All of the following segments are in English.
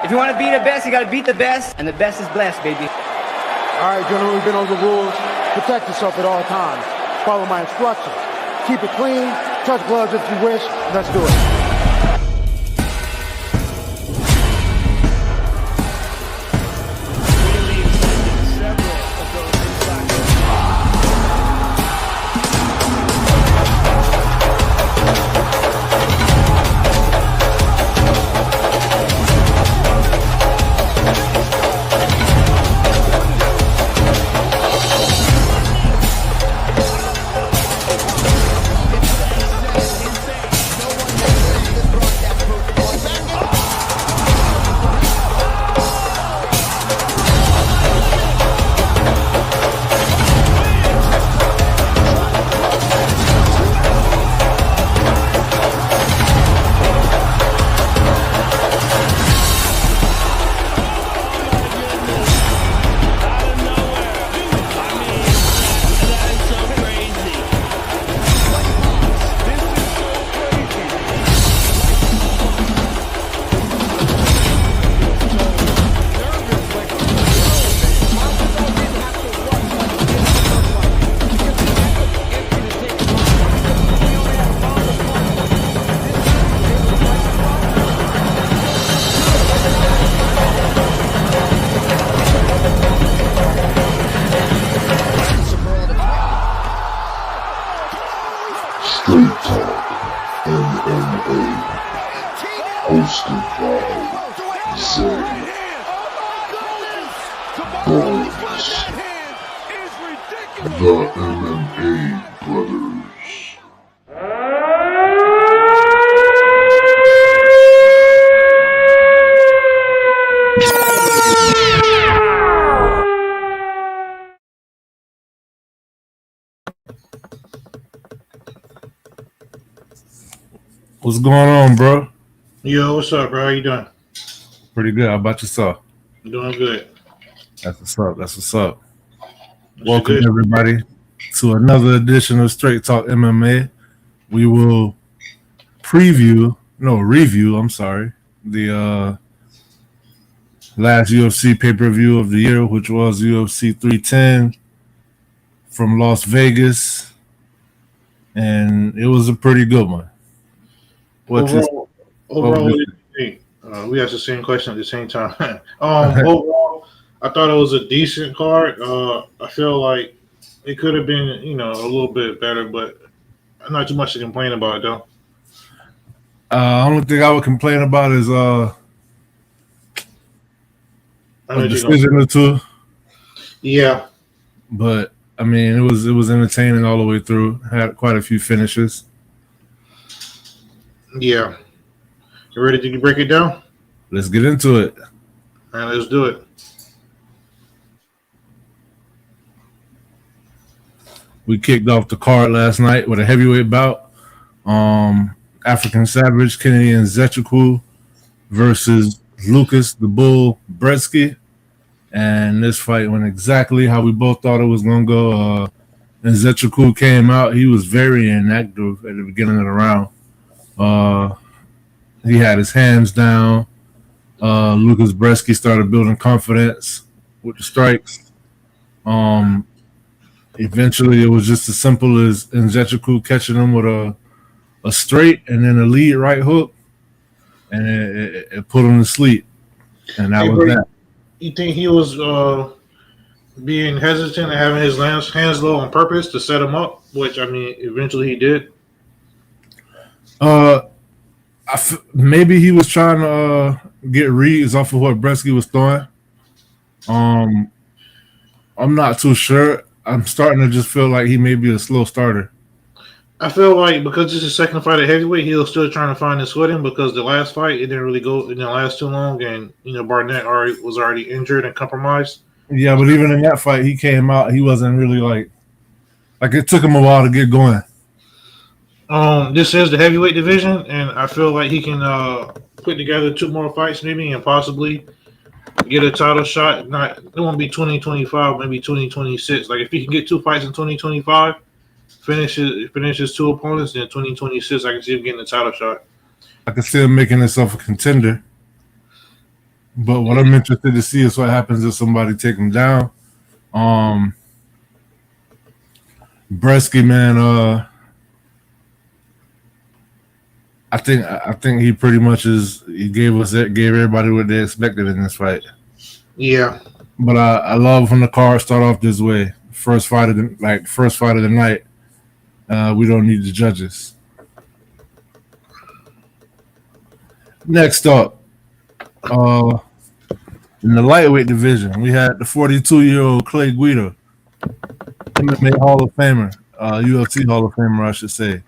If you want to be the best, you got to beat the best, and the best is blessed, baby. All right, gentlemen, we've been over the rules. Protect yourself at all times. Follow my instructions. Keep it clean. Touch gloves if you wish. Let's do it. Straight Talk MMA, hosted by Zay Bones, the MMA Brothers. What's going on, bro? Yo, what's up, bro? How you doing? Pretty good. How about yourself? Doing good. That's what's up. That's what's up. Welcome, everybody, to another edition of Straight Talk MMA. We will review, the last UFC pay-per-view of the year, which was UFC 310 from Las Vegas. And it was a pretty good one. Overall, what do you think? We asked the same question at the same time. Overall, I thought it was a decent card. I feel like it could have been, a little bit better, but not too much to complain about, though. Only thing I would complain about is a decision or two. Yeah, but I mean, it was entertaining all the way through. Had quite a few finishes. Yeah. You ready to break it down? Let's get into it. All right, let's do it. We kicked off the card last night with a heavyweight bout. African Savage, Kennedy Nzechukwu versus Lucas the Bull Brzeski. And this fight went exactly how we both thought it was going to go. Nzechukwu came out. He was very inactive at the beginning of the round. He had his hands down. Lucas Brzeski started building confidence with the strikes. Eventually, it was just as simple as Nzechukwu catching him with a straight and then a lead right hook, and it put him to sleep. And that was that. You think he was being hesitant and having his hands low on purpose to set him up, which, eventually he did? Maybe he was trying to get reads off of what Brzeski was throwing. I'm not too sure. I'm starting to just feel like he may be a slow starter. I feel like because this is his second fight at heavyweight, he was still trying to find his footing because the last fight, it didn't really go, it didn't last too long, and, Barnett was already injured and compromised. Yeah, but even in that fight, he came out, he wasn't really like it took him a while to get going. This is the heavyweight division, and I feel like he can put together 2 more fights maybe and possibly get a title shot. It won't be 2025, maybe 2026. Like if he can get 2 fights in 2025, finishes 2 opponents, then 2026 I can see him getting a title shot. I can see him making himself a contender. But what I'm interested to see is what happens if somebody take him down. Bresky, man, I think he pretty much he gave everybody what they expected in this fight. Yeah. But I love when the card start off this way. First fight of the night. We don't need the judges. Next up, in the lightweight division, we had the 42-year-old Clay Guida, MMA Hall of Famer, UFC Hall of Famer, I should say,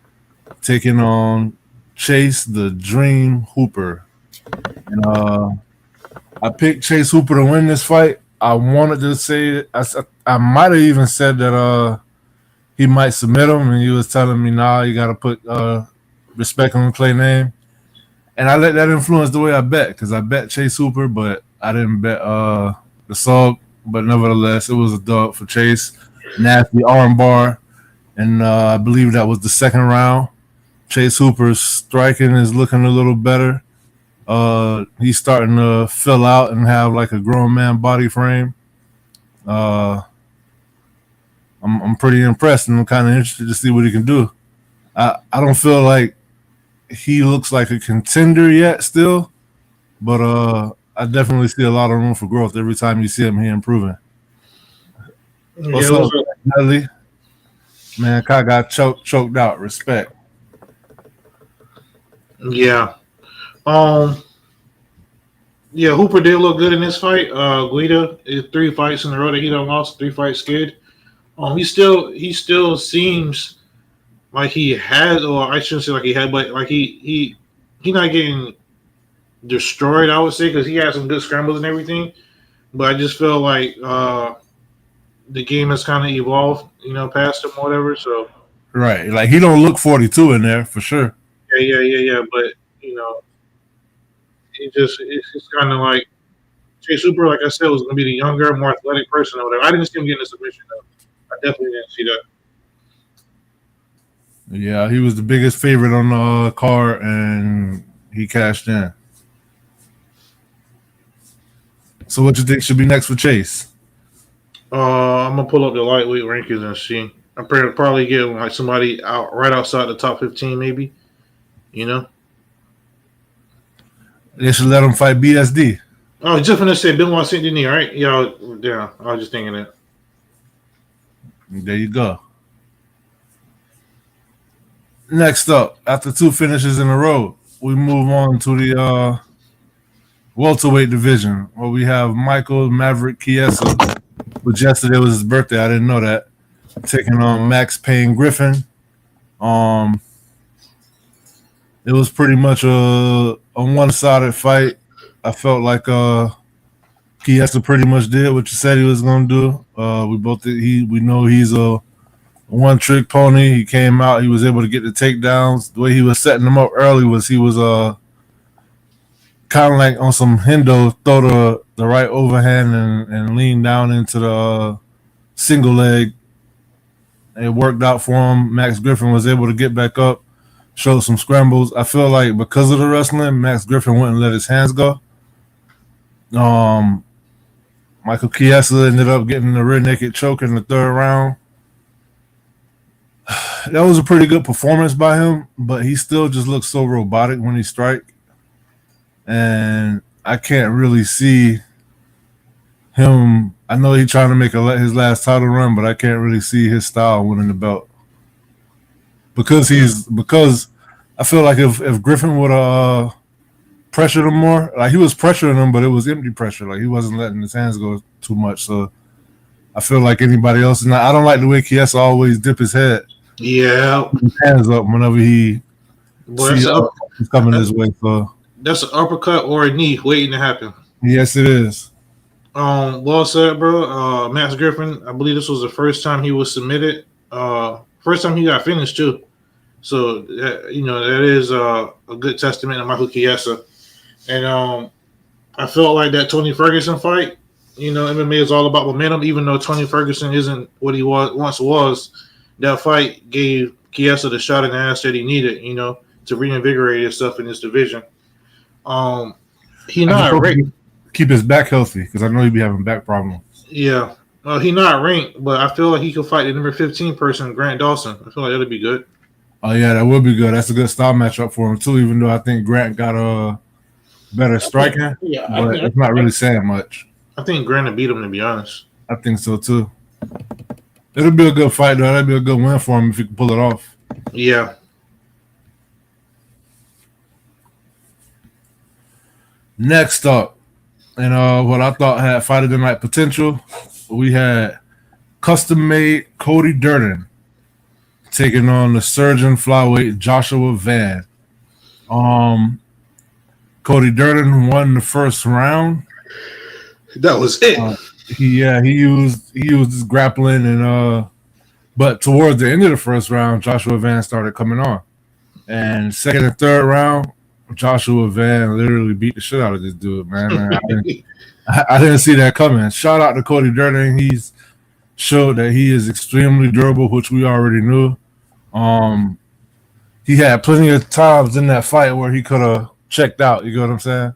taking on Chase the Dream Hooper. And I picked Chase Hooper to win this fight. I wanted to say I might have even said that he might submit him, and he was telling me, nah, you got to put respect on the Clay name. And I let that influence the way I bet, because I bet Chase Hooper, but I didn't bet the sub. But nevertheless, it was a dub for Chase. Nasty armbar, and I believe that was the second round. Chase Hooper's striking is looking a little better. He's starting to fill out and have like a grown man body frame. I'm pretty impressed, and I'm kind of interested to see what he can do. I don't feel like he looks like a contender yet still, but I definitely see a lot of room for growth every time you see him here improving. What's up, Nelly? Man, Kai got choked out. Respect. Yeah. Yeah, Hooper did look good in this fight. Guida is 3 fights in a row that he done lost, 3 fights skid. He still seems like he had, or I shouldn't say like he had, but like he not getting destroyed, I would say, because he had some good scrambles and everything. But I just feel like the game has kind of evolved, past him or whatever. So right, like he don't look 42 in there for sure. Yeah. But it's just kind of like Chase Hooper, like I said, was going to be the younger, more athletic person or whatever. I didn't see him getting a submission though. I definitely didn't see that. Yeah, he was the biggest favorite on the card, and he cashed in. So what you think should be next for Chase? I'm gonna pull up the lightweight rankings and see. I'm probably get like somebody right outside the top 15, maybe. They should let him fight BSD. Oh, just gonna say Benoit Saint Denis, right? Yeah, I was just thinking that. There you go. Next up, after 2 finishes in a row, we move on to the welterweight division, where we have Michael Maverick Chiesa, which yesterday was his birthday. I didn't know that. Taking on Max Payne Griffin. It was pretty much a one-sided fight. I felt like Chiesa pretty much did what you said he was going to do. We know he's a one-trick pony. He came out. He was able to get the takedowns. The way he was setting them up early was he was kind of like on some Hendo, throw the right overhand and lean down into the single leg. It worked out for him. Max Griffin was able to get back up, show some scrambles. I feel like because of the wrestling, Max Griffin wouldn't let his hands go. Michael Chiesa ended up getting the rear naked choke in the 3rd round. That was a pretty good performance by him, but he still just looks so robotic when he strike. And I can't really see him. I know he's trying to make his last title run, but I can't really see his style winning the belt. Because I feel like if Griffin would have pressured him more, like he was pressuring him, but it was empty pressure. Like he wasn't letting his hands go too much. So I feel like anybody else. I don't like the way Chiesa always dip his head. Yeah, his hands up whenever he sees he's coming his way. So that's an uppercut or a knee waiting to happen. Yes, it is. Well said, bro. Max Griffin, I believe this was the first time he was submitted. First time he got finished too. So that is a good testament to Michael Chiesa. And I felt like that Tony Ferguson fight. MMA is all about momentum. Even though Tony Ferguson isn't what he once was, that fight gave Chiesa the shot in the ass that he needed. To reinvigorate himself in this division. He not great. keep his back healthy because I know he'd be having back problems. Yeah. He not ranked, but I feel like he could fight the number 15 person, Grant Dawson. I feel like that'd be good. Oh yeah, that would be good. That's a good style matchup for him too. Even though I think Grant got a better striking, but it's not really saying much. I think Grant would beat him, to be honest. I think so too. It'll be a good fight though. That'd be a good win for him if he can pull it off. Yeah. Next up, and what I thought had fight of the night potential, we had custom-made Cody Durden taking on the surgeon flyweight Joshua Van. Cody Durden won the first round. That was it. He used his grappling and but towards the end of the first round, Joshua Van started coming on. And second and third round, Joshua Van literally beat the shit out of this dude, man. I didn't see that coming. Shout out to Cody Durden. He's showed that he is extremely durable, which we already knew. He had plenty of times in that fight where he could have checked out, you know what I'm saying?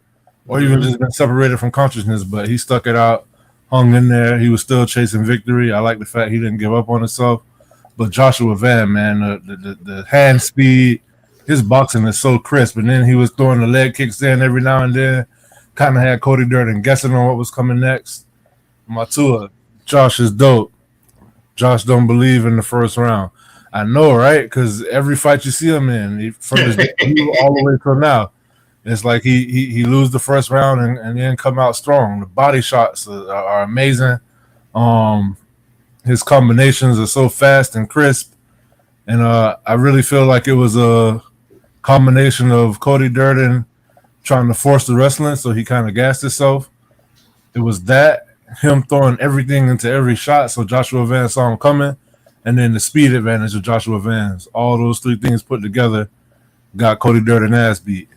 Or even just been separated from consciousness, but he stuck it out, hung in there. He was still chasing victory. I like the fact he didn't give up on himself. But Joshua Van, man, the hand speed, his boxing is so crisp. And then he was throwing the leg kicks in every now and then. Kind of had Cody Durden guessing on what was coming next. Matua, Josh is dope. Josh don't believe in the first round. I know, right? Because every fight you see him in, from his debut all the way till now, it's like he lose the first round and then come out strong. The body shots are amazing. His combinations are so fast and crisp. And I really feel like it was a combination of Cody Durden trying to force the wrestling, so he kind of gassed himself. It was that, him throwing everything into every shot, so Joshua Van saw him coming, and then the speed advantage of Joshua Van's. All those three things put together got Cody Durden ass beat.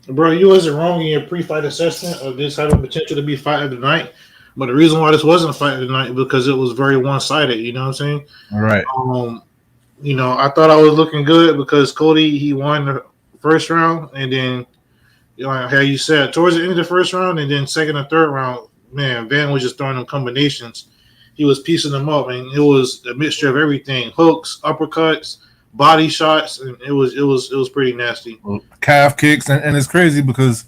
Bro, you wasn't wrong in your pre-fight assessment of this having potential to be fight of the night. But the reason why this wasn't a fight of the night because it was very one-sided, you know what I'm saying? All right. I thought I was looking good because Cody, he won the first round, and then how you said, towards the end of the first round, and then second and third round, man, Van was just throwing them combinations. He was piecing them up, and it was a mixture of everything: hooks, uppercuts, body shots, and it was pretty nasty. Calf kicks, and it's crazy because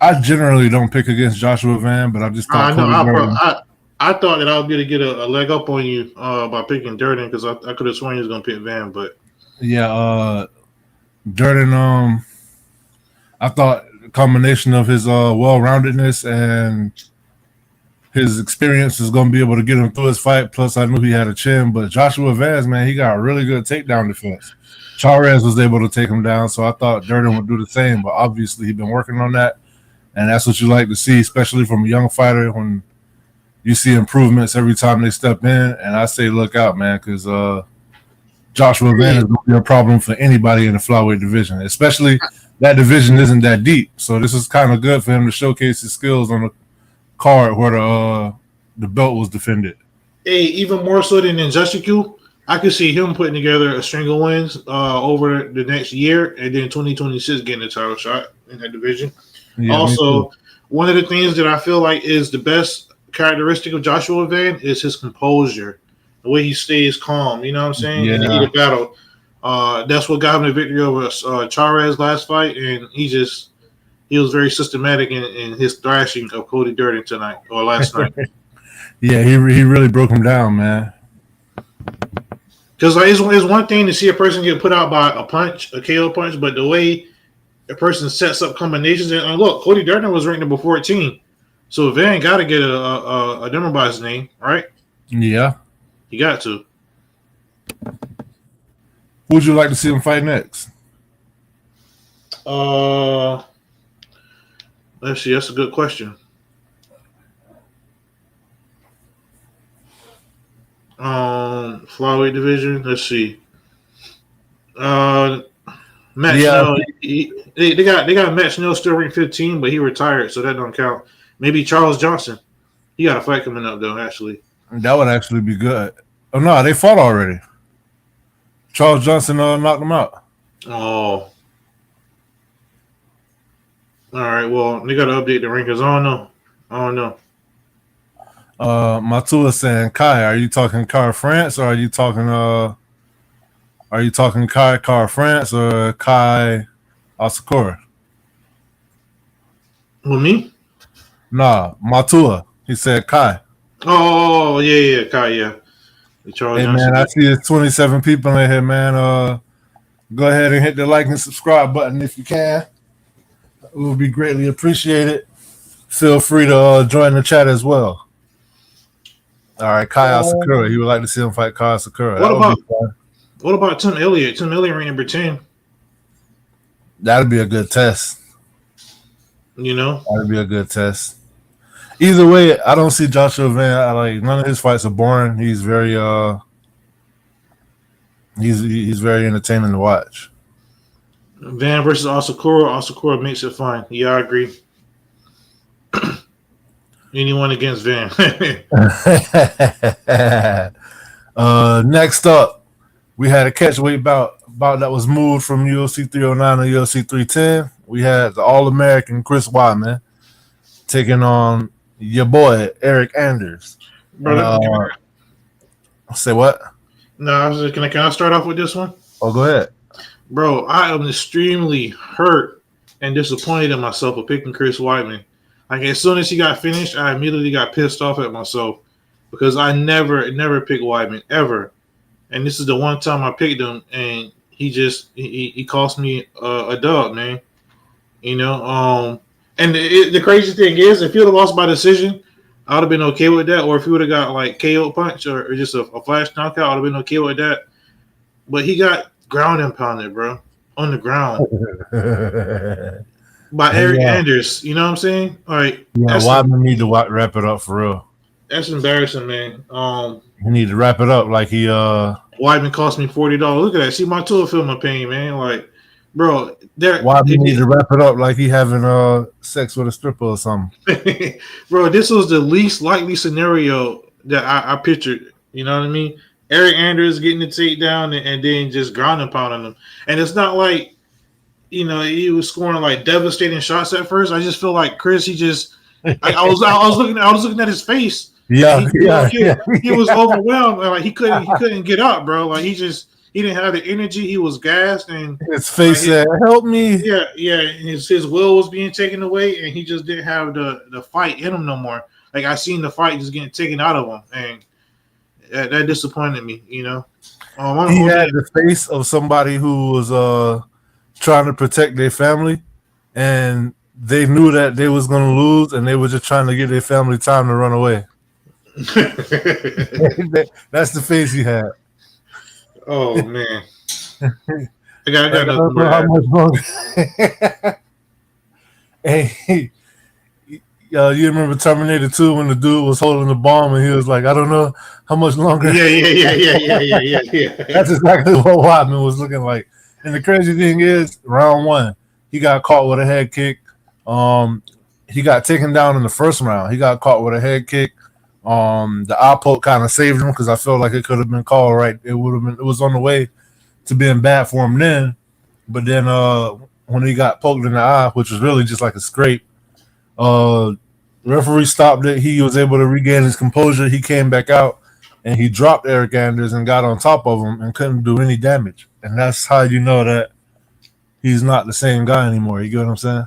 I generally don't pick against Joshua Van, but I just thought I thought that I would be able to get a leg up on you by picking Durden because I could have sworn he was going to pick Van, but yeah, Durden. I thought a combination of his well-roundedness and his experience is going to be able to get him through his fight. Plus, I knew he had a chin, but Joshua Vaz, man, he got a really good takedown defense. Charez was able to take him down, so I thought Durden would do the same, but obviously he's been working on that, and that's what you like to see, especially from a young fighter when you see improvements every time they step in. And I say look out, man, because Joshua Van is going to be a problem for anybody in the flyweight division, especially that division isn't that deep. So this is kind of good for him to showcase his skills on the card where the belt was defended. Hey, even more so than in Jushiku, I could see him putting together a string of wins over the next year, and then 2026 getting a title shot in that division. Yeah, also, one of the things that I feel like is the best characteristic of Joshua Van is his composure, the way he stays calm. You know what I'm saying? In the heat of battle. That's what got him the victory over Charez last fight, and he was very systematic in his thrashing of Cody Durden tonight or last night. Yeah, he really broke him down, man. Because it's one thing to see a person get put out by a punch, a KO punch, but the way a person sets up combinations, and look, Cody Durden was ranked number 14, so Van got to get a number by his name, right? Yeah, he got to. Who would you like to see him fight next? Let's see. That's a good question. Flyweight division. Let's see. Matt Snell. They got Matt Snell still ranked 15, but he retired, so that don't count. Maybe Charles Johnson. He got a fight coming up though. Actually, that would actually be good. Oh no, they fought already. Charles Johnson knocked him out. Oh. All right. Well, they got to update the rankings. I don't know. I don't know. Matua saying, Kai, are you talking Car France or are you talking Kai Car France or Kai Asakura? With me? Nah, Matua. He said Kai. Oh yeah, Kai, yeah. Charles Hey Johnson. man, I see there's 27 people in here, man. Go ahead and hit the like and subscribe button if you can. It would be greatly appreciated. Feel free to join the chat as well. All right, Kai Asakura. He would like to see him fight Kai Asakura. What about Tim Elliott? Tim Elliott ranked number 10. That'd be a good test. You know? That'd be a good test. Either way, I don't see Joshua Van. None of his fights are boring. He's very he's very entertaining to watch. Van versus Asakura. Asakura makes it fine. Yeah, I agree. Anyone against Van. Next up, we had a catchweight bout that was moved from UFC 309 to UFC 310. We had the All-American Chris Weidman taking on your boy Eric Anders. Brother, say what? No, can I start off with this one? Oh, go ahead. Bro, I am extremely hurt and disappointed in myself for picking Chris Weidman. Like, as soon as he got finished, I immediately got pissed off at myself because I never picked Weidman, ever. And this is the one time I picked him, and he cost me a dub, man. You know, and the crazy thing is, if he would have lost by decision, I would have been okay with that. Or if he would have got like KO punch or just a flash knockout, I would have been okay with that. But he got ground and pounded, bro, on the ground by Eric Anders. You know what I'm saying? All right. Yeah, Weidman need to wrap it up for real. That's embarrassing, man. He need to wrap it up like he Weidman cost me $40. Look at that. See, my tool feel my pain, man. Like, bro, Weidman need to wrap it up like he having sex with a stripper or something. Bro, this was the least likely scenario that I pictured. You know what I mean? Eric Anders getting the takedown and then just ground and pounding him. And it's not like, you know, he was scoring like devastating shots at first. I just feel like Chris, he just I was looking at his face. He was overwhelmed. Like he couldn't get up, bro. Like he didn't have the energy. He was gassed, and his face said, "Help me!" Yeah. His will was being taken away, and he just didn't have the fight in him no more. Like I seen the fight just getting taken out of him, and that disappointed me. You know, he had the face of somebody who was trying to protect their family, and they knew that they was going to lose, and they were just trying to give their family time to run away. That's the face he had. Oh man, I got nothing more how much longer. Hey, you remember Terminator 2 when the dude was holding the bomb and he was like, "I don't know how much longer." Yeah. That's exactly what Weidman was looking like. And the crazy thing is, round 1, he got caught with a head kick. He got taken down in the first round. He got caught with a head kick. The eye poke kind of saved him because I felt like it could have been called right. It was on the way to being bad for him then. But then when he got poked in the eye, which was really just like a scrape, referee stopped it. He was able to regain his composure. He came back out and he dropped Eric Anders and got on top of him and couldn't do any damage. And that's how you know that he's not the same guy anymore. You get what I'm saying?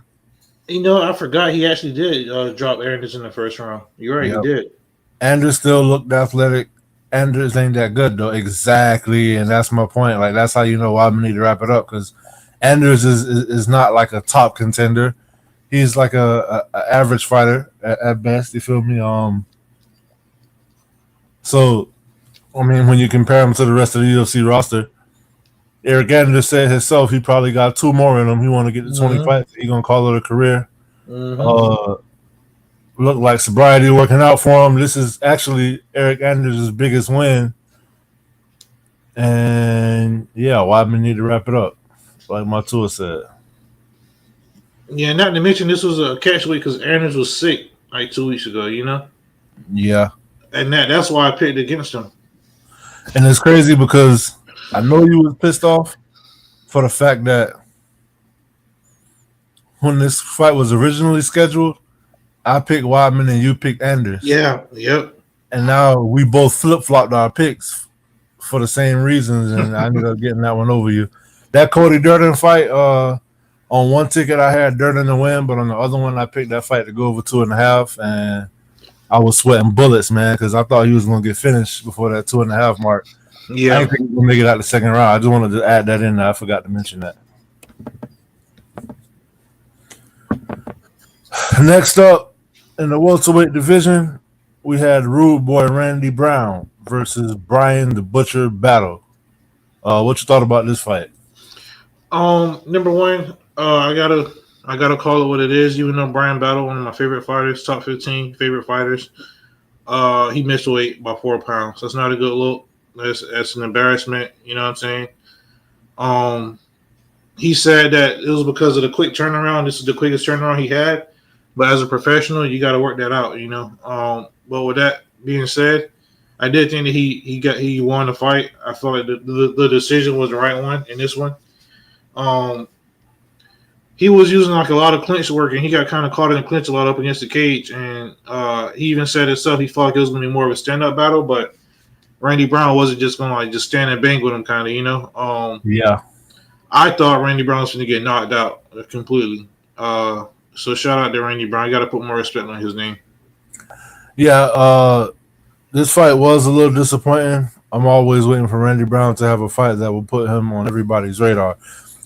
You know, I forgot he actually did drop Anders in the first round. You're right, He did. Anders still looked athletic. Anders ain't that good, though. Exactly, and that's my point. Like, that's how you know why we need to wrap it up, because Anders is not like a top contender. He's like a average fighter at best. You feel me? So, I mean, when you compare him to the rest of the UFC roster, Eric Anders said himself he probably got 2 more in him. He want to get to 20 fights. He gonna call it a career. Look like sobriety working out for him. This is actually Eric Anders' biggest win. And yeah, Weidman need to wrap it up, like Matua said. Yeah, not to mention this was a catch week because Anders was sick like 2 weeks ago, you know? Yeah. And that's why I picked against him. And it's crazy because I know you was pissed off for the fact that when this fight was originally scheduled, I picked Weidman and you picked Anders. Yeah, yep. And now we both flip-flopped our picks for the same reasons, and I ended up getting that one over you. That Cody Durden fight, on one ticket I had Durden to win, but on the other one I picked that fight to go over 2.5, and I was sweating bullets, man, because I thought he was going to get finished before that 2.5 mark. Yeah. I didn't think he was going to make it out the second round. I just wanted to add that in there. I forgot to mention that. Next up, in the welterweight division, we had Rude Boy Randy Brown versus Brian the Butcher Battle. What you thought about this fight? Number one, I gotta call it what it is. Even though Brian Battle, one of my favorite fighters, top 15 favorite fighters, he missed weight by 4 pounds. That's not a good look. That's an embarrassment. You know what I'm saying? He said that it was because of the quick turnaround. This is the quickest turnaround he had. But as a professional, you got to work that out. You know. But with that being said, I did think that he won the fight. I felt like the decision was the right one in this one. He was using like a lot of clinch work, and he got kind of caught in the clinch a lot up against the cage. And he even said himself he felt like it was going to be more of a stand-up battle, but Randy Brown wasn't just going to like just stand and bang with him, kind of, you know. Yeah, I thought Randy Brown was going to get knocked out completely. So shout out to Randy Brown. You got to put more respect on his name. Yeah, this fight was a little disappointing. I'm always waiting for Randy Brown to have a fight that will put him on everybody's radar.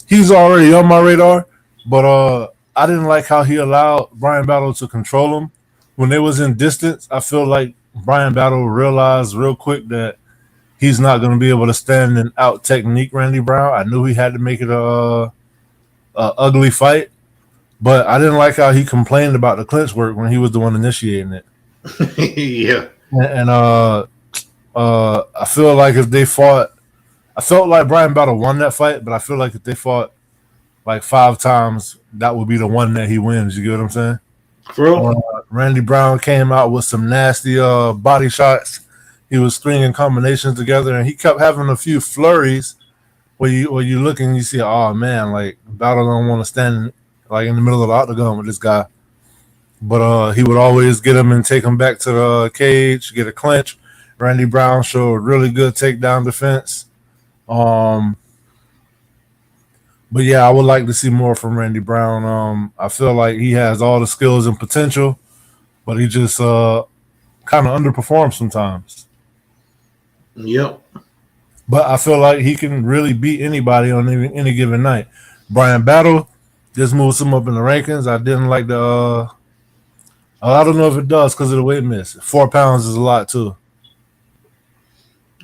He's already on my radar, but I didn't like how he allowed Brian Battle to control him. When they was in distance, I feel like Brian Battle realized real quick that he's not going to be able to stand and out technique Randy Brown. I knew he had to make it a ugly fight, but I didn't like how he complained about the clinch work when he was the one initiating it. Yeah. And I feel like if they fought, I felt like Brian Battle won that fight, but I feel like if they fought like 5 times, that would be the one that he wins. You get what I'm saying? For real? Randy Brown came out with some nasty body shots. He was stringing combinations together, and he kept having a few flurries where you look and you see, oh man, like Battle don't want to stand like in the middle of the octagon with this guy. But he would always get him and take him back to the cage, get a clinch. Randy Brown showed really good takedown defense. But yeah, I would like to see more from Randy Brown. I feel like he has all the skills and potential, but he just kind of underperforms sometimes. Yep. But I feel like he can really beat anybody on any given night. Brian Battle just moves him up in the rankings. I didn't like the I don't know if it does because of the weight miss. 4 pounds is a lot too.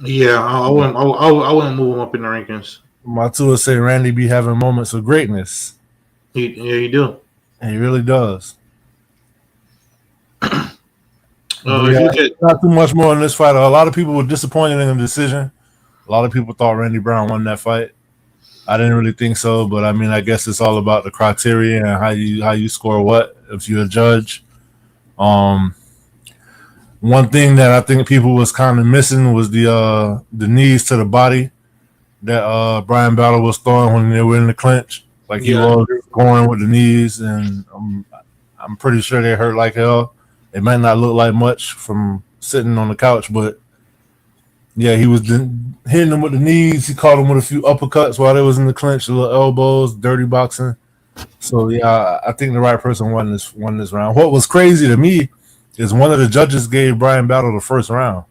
Yeah, I wouldn't move him up in the rankings. My two would say Randy be having moments of greatness. You do. And he really does. Yeah, not too much more in this fight. A lot of people were disappointed in the decision. A lot of people thought Randy Brown won that fight. I didn't really think so, but I mean, I guess it's all about the criteria and how you score what if you're a judge. One thing that I think people was kind of missing was the knees to the body that Brian Battle was throwing when they were in the clinch. Like he was going with the knees, and I'm pretty sure they hurt like hell. It might not look like much from sitting on the couch, but yeah, he was hitting them with the knees. He caught them with a few uppercuts while they was in the clinch, little elbows, dirty boxing. So yeah, I think the right person won this round. What was crazy to me is one of the judges gave Brian Battle the first round.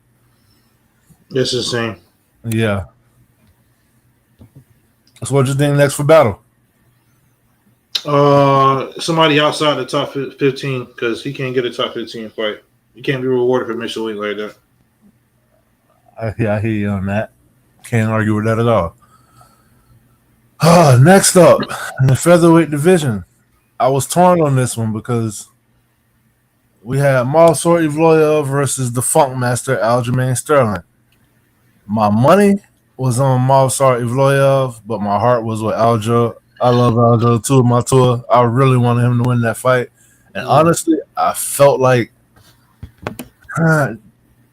That's insane. Yeah. So what you think next for Battle? Somebody outside the top 15 because he can't get a top 15 fight. You can't be rewarded for missing weight like that. I hear you on that. Can't argue with that at all. Next up, in the featherweight division, I was torn on this one because we had Movsar Evloev versus the Funk Master Aljamain Sterling. My money was on Movsar Evloev, but my heart was with Aljo. I love Aljo too, my tour. I really wanted him to win that fight. And honestly, I felt like that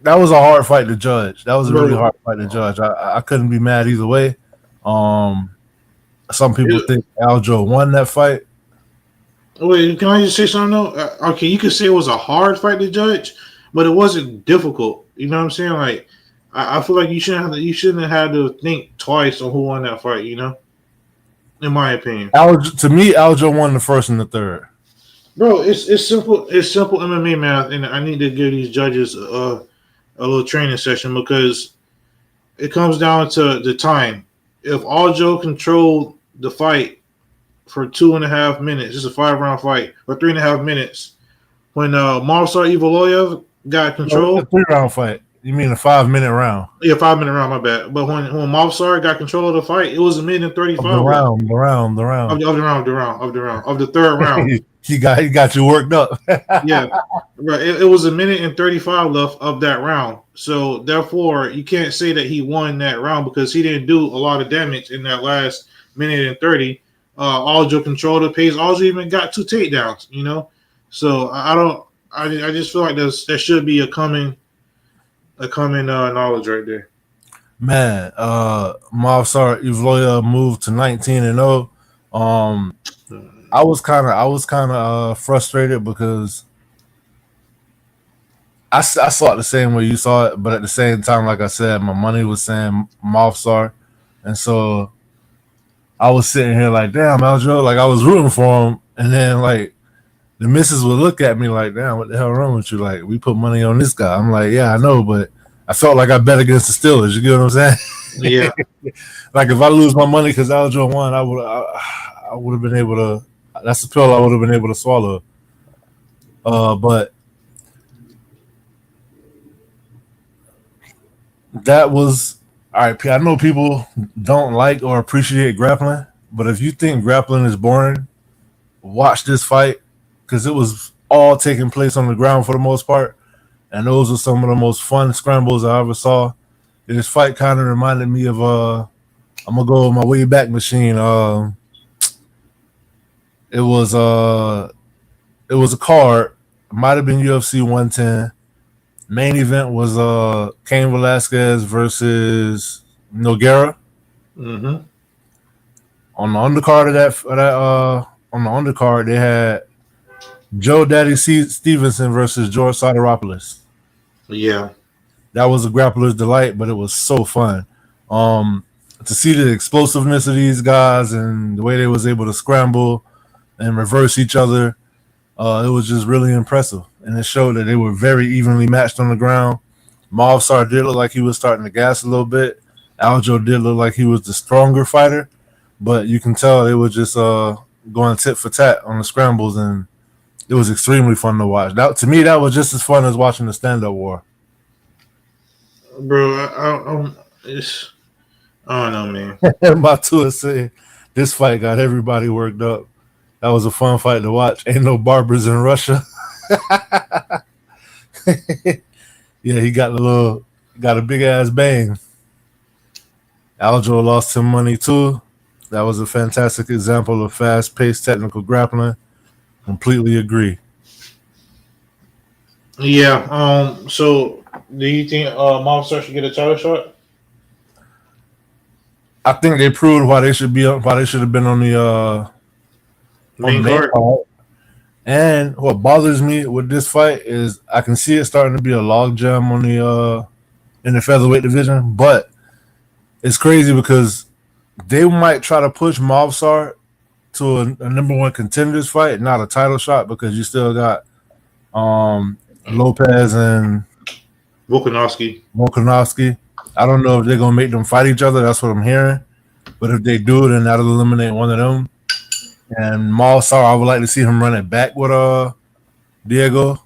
was a hard fight to judge. That was a really hard fight to judge. I couldn't be mad either way. Some people think Aljo won that fight. Wait, can I just say something though? Okay, you could say it was a hard fight to judge, but it wasn't difficult. You know what I'm saying? Like, I feel like you shouldn't have had to think twice on who won that fight. You know, in my opinion, To me, Aljo won the first and the third. bro, it's simple. It's simple MMA math, and I need to give these judges a little training session because it comes down to the time. If Aljo controlled the fight for 2.5 minutes, it's a 5-round fight, or 3.5 minutes. When Movsar Evaloyev got control, a 3-round fight. You mean a 5-minute round? Yeah, 5-minute round, my bad. But when Movsar got control of the fight, it was a minute and 35 of the round. Of the third round. he got you worked up. Yeah, right. It was a minute and 35 left of that round. So therefore, you can't say that he won that round because he didn't do a lot of damage in that last minute and 30. Aljo controlled the pace. Aljo even got 2 takedowns. You know, so I just feel like there should be a common knowledge right there. Man, Movsar Evloya moved to 19-0. I was kind of frustrated because I saw it the same way you saw it, but at the same time, like I said, my money was saying Movsar, and so I was sitting here like, damn, Aljo, like I was rooting for him, and then like the missus would look at me like, damn, what the hell wrong with you? Like, we put money on this guy. I'm like, yeah, I know, but I felt like I bet against the Steelers. You get what I'm saying? Yeah. Like if I lose my money because Aljo won, I would have been able to. That's the pill I would have been able to swallow. But that was all right. I know people don't like or appreciate grappling, but if you think grappling is boring, watch this fight because it was all taking place on the ground for the most part, and those were some of the most fun scrambles I ever saw. This fight kind of reminded me of I'm gonna go with my way back machine. It was a card. It might have been UFC 110. Main event was Cain Velasquez versus Nogueira. Mm-hmm. On the undercard on the undercard they had Joe Daddy Stevenson versus George Sideropoulos. Yeah. That was a grappler's delight, but it was so fun. To see the explosiveness of these guys and the way they was able to scramble and reverse each other, it was just really impressive. And it showed that they were very evenly matched on the ground. Movsar did look like he was starting to gas a little bit. Aljo did look like he was the stronger fighter, but you can tell they were just going tit for tat on the scrambles, and it was extremely fun to watch. To me, that was just as fun as watching the stand-up war. Bro, I don't know, man. My tour said this fight got everybody worked up. That was a fun fight to watch. Ain't no barbers in Russia. Yeah, he got a big ass bang. Aljo lost him money too. That was a fantastic example of fast-paced technical grappling. Completely agree. Yeah. So, do you think Movsar should get a title shot? I think they proved why they should have been on the main card. And what bothers me with this fight is I can see it starting to be a logjam on the in the featherweight division, but it's crazy because they might try to push Movsar to a number one contenders fight, not a title shot, because you still got Lopez and Volkanovski. I don't know if they're gonna make them fight each other. That's what I'm hearing. But if they do, then that'll eliminate one of them. And Movsar, I would like to see him run it back with Diego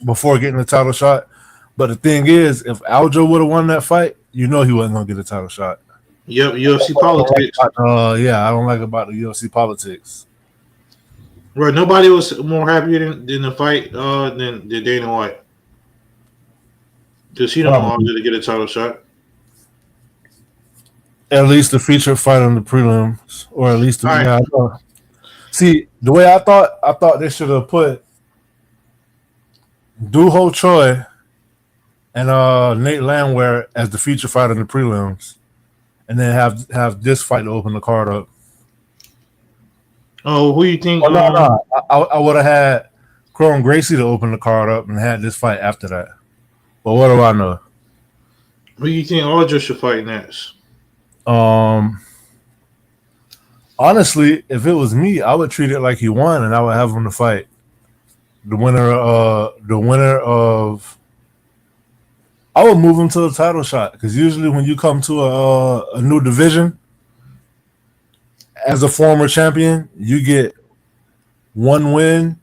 before getting the title shot. But the thing is, if Aljo would have won that fight, you know he wasn't gonna get a title shot. Yep, UFC politics. Yeah, I don't like about the UFC politics. Right, nobody was more happy than the fight than Dana White. Because he don't want to get a title shot. At least the featured fight on the prelims, or at least see the way I thought they should have put Duho Choi and Nate Landwehr as the feature fight in the prelims, and then have this fight to open the card up. Oh, who you think? Oh no. I would have had Chrome Gracie to open the card up and had this fight after that. But what do I know? Who you think Aldridge should fight next? Honestly, if it was me, I would treat it like he won, and I would have him to fight the winner. The winner of. I would move him to a title shot because usually when you come to a new division as a former champion, you get one win,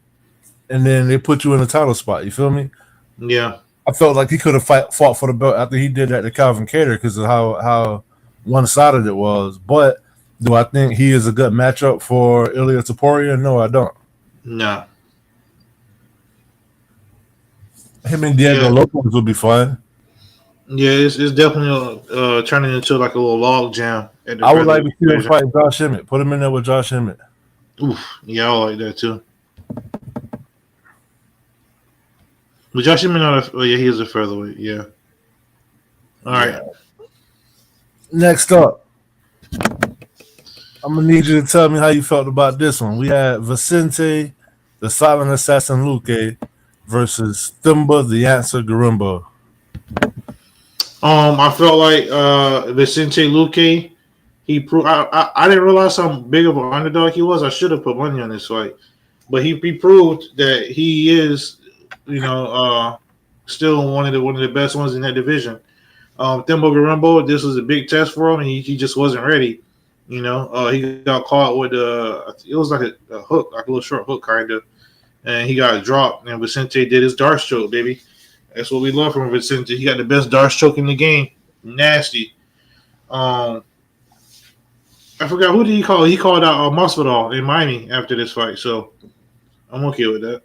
and then they put you in a title spot. You feel me? Yeah. I felt like he could have fought for the belt after he did that to Calvin Kattar because of how one-sided it was. But do I think he is a good matchup for Ilya Taporia? No, I don't. No. Him and Diego Lopez would be fun. Yeah, it's definitely turning into like a little log jam. I would like to see him fight Josh Emmett. Put him in there with Josh Emmett. Oof. Yeah, I like that too. But Josh Emmett not a, he is a featherweight, yeah. All right. Next up, I'm gonna need you to tell me how you felt about this one. We had Vicente, the Silent Assassin Luque, versus Thimba, the Answer Garimbo. I felt like Vicente Luque, he proved. I didn't realize how big of an underdog he was. I should have put money on this fight, but he proved that he is, still one of the best ones in that division. Thimba Garimbo, this was a big test for him, and he just wasn't ready. He got caught with it was like a hook, like a little short hook kind of, and he got dropped. And Vicente did his dart stroke, baby. That's what we love from Vicente. He got the best dart stroke in the game. Nasty. I forgot who did he call. He called out Masvidal in Miami after this fight, so I'm okay with that.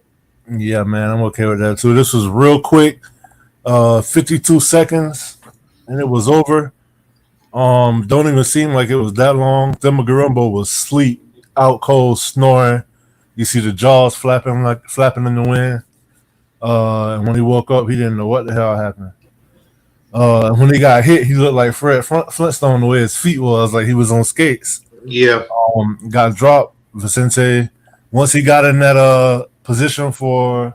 Yeah, man, I'm okay with that too. This was real quick, 52 seconds, and it was over. Don't even seem like it was that long. Thimba Garimbo was asleep, out cold, snoring. You see the jaws flapping in the wind. And when he woke up, he didn't know what the hell happened. When he got hit, he looked like Fred Flintstone the way his feet was, like he was on skates. Yeah. Got dropped. Vicente, once he got in that position for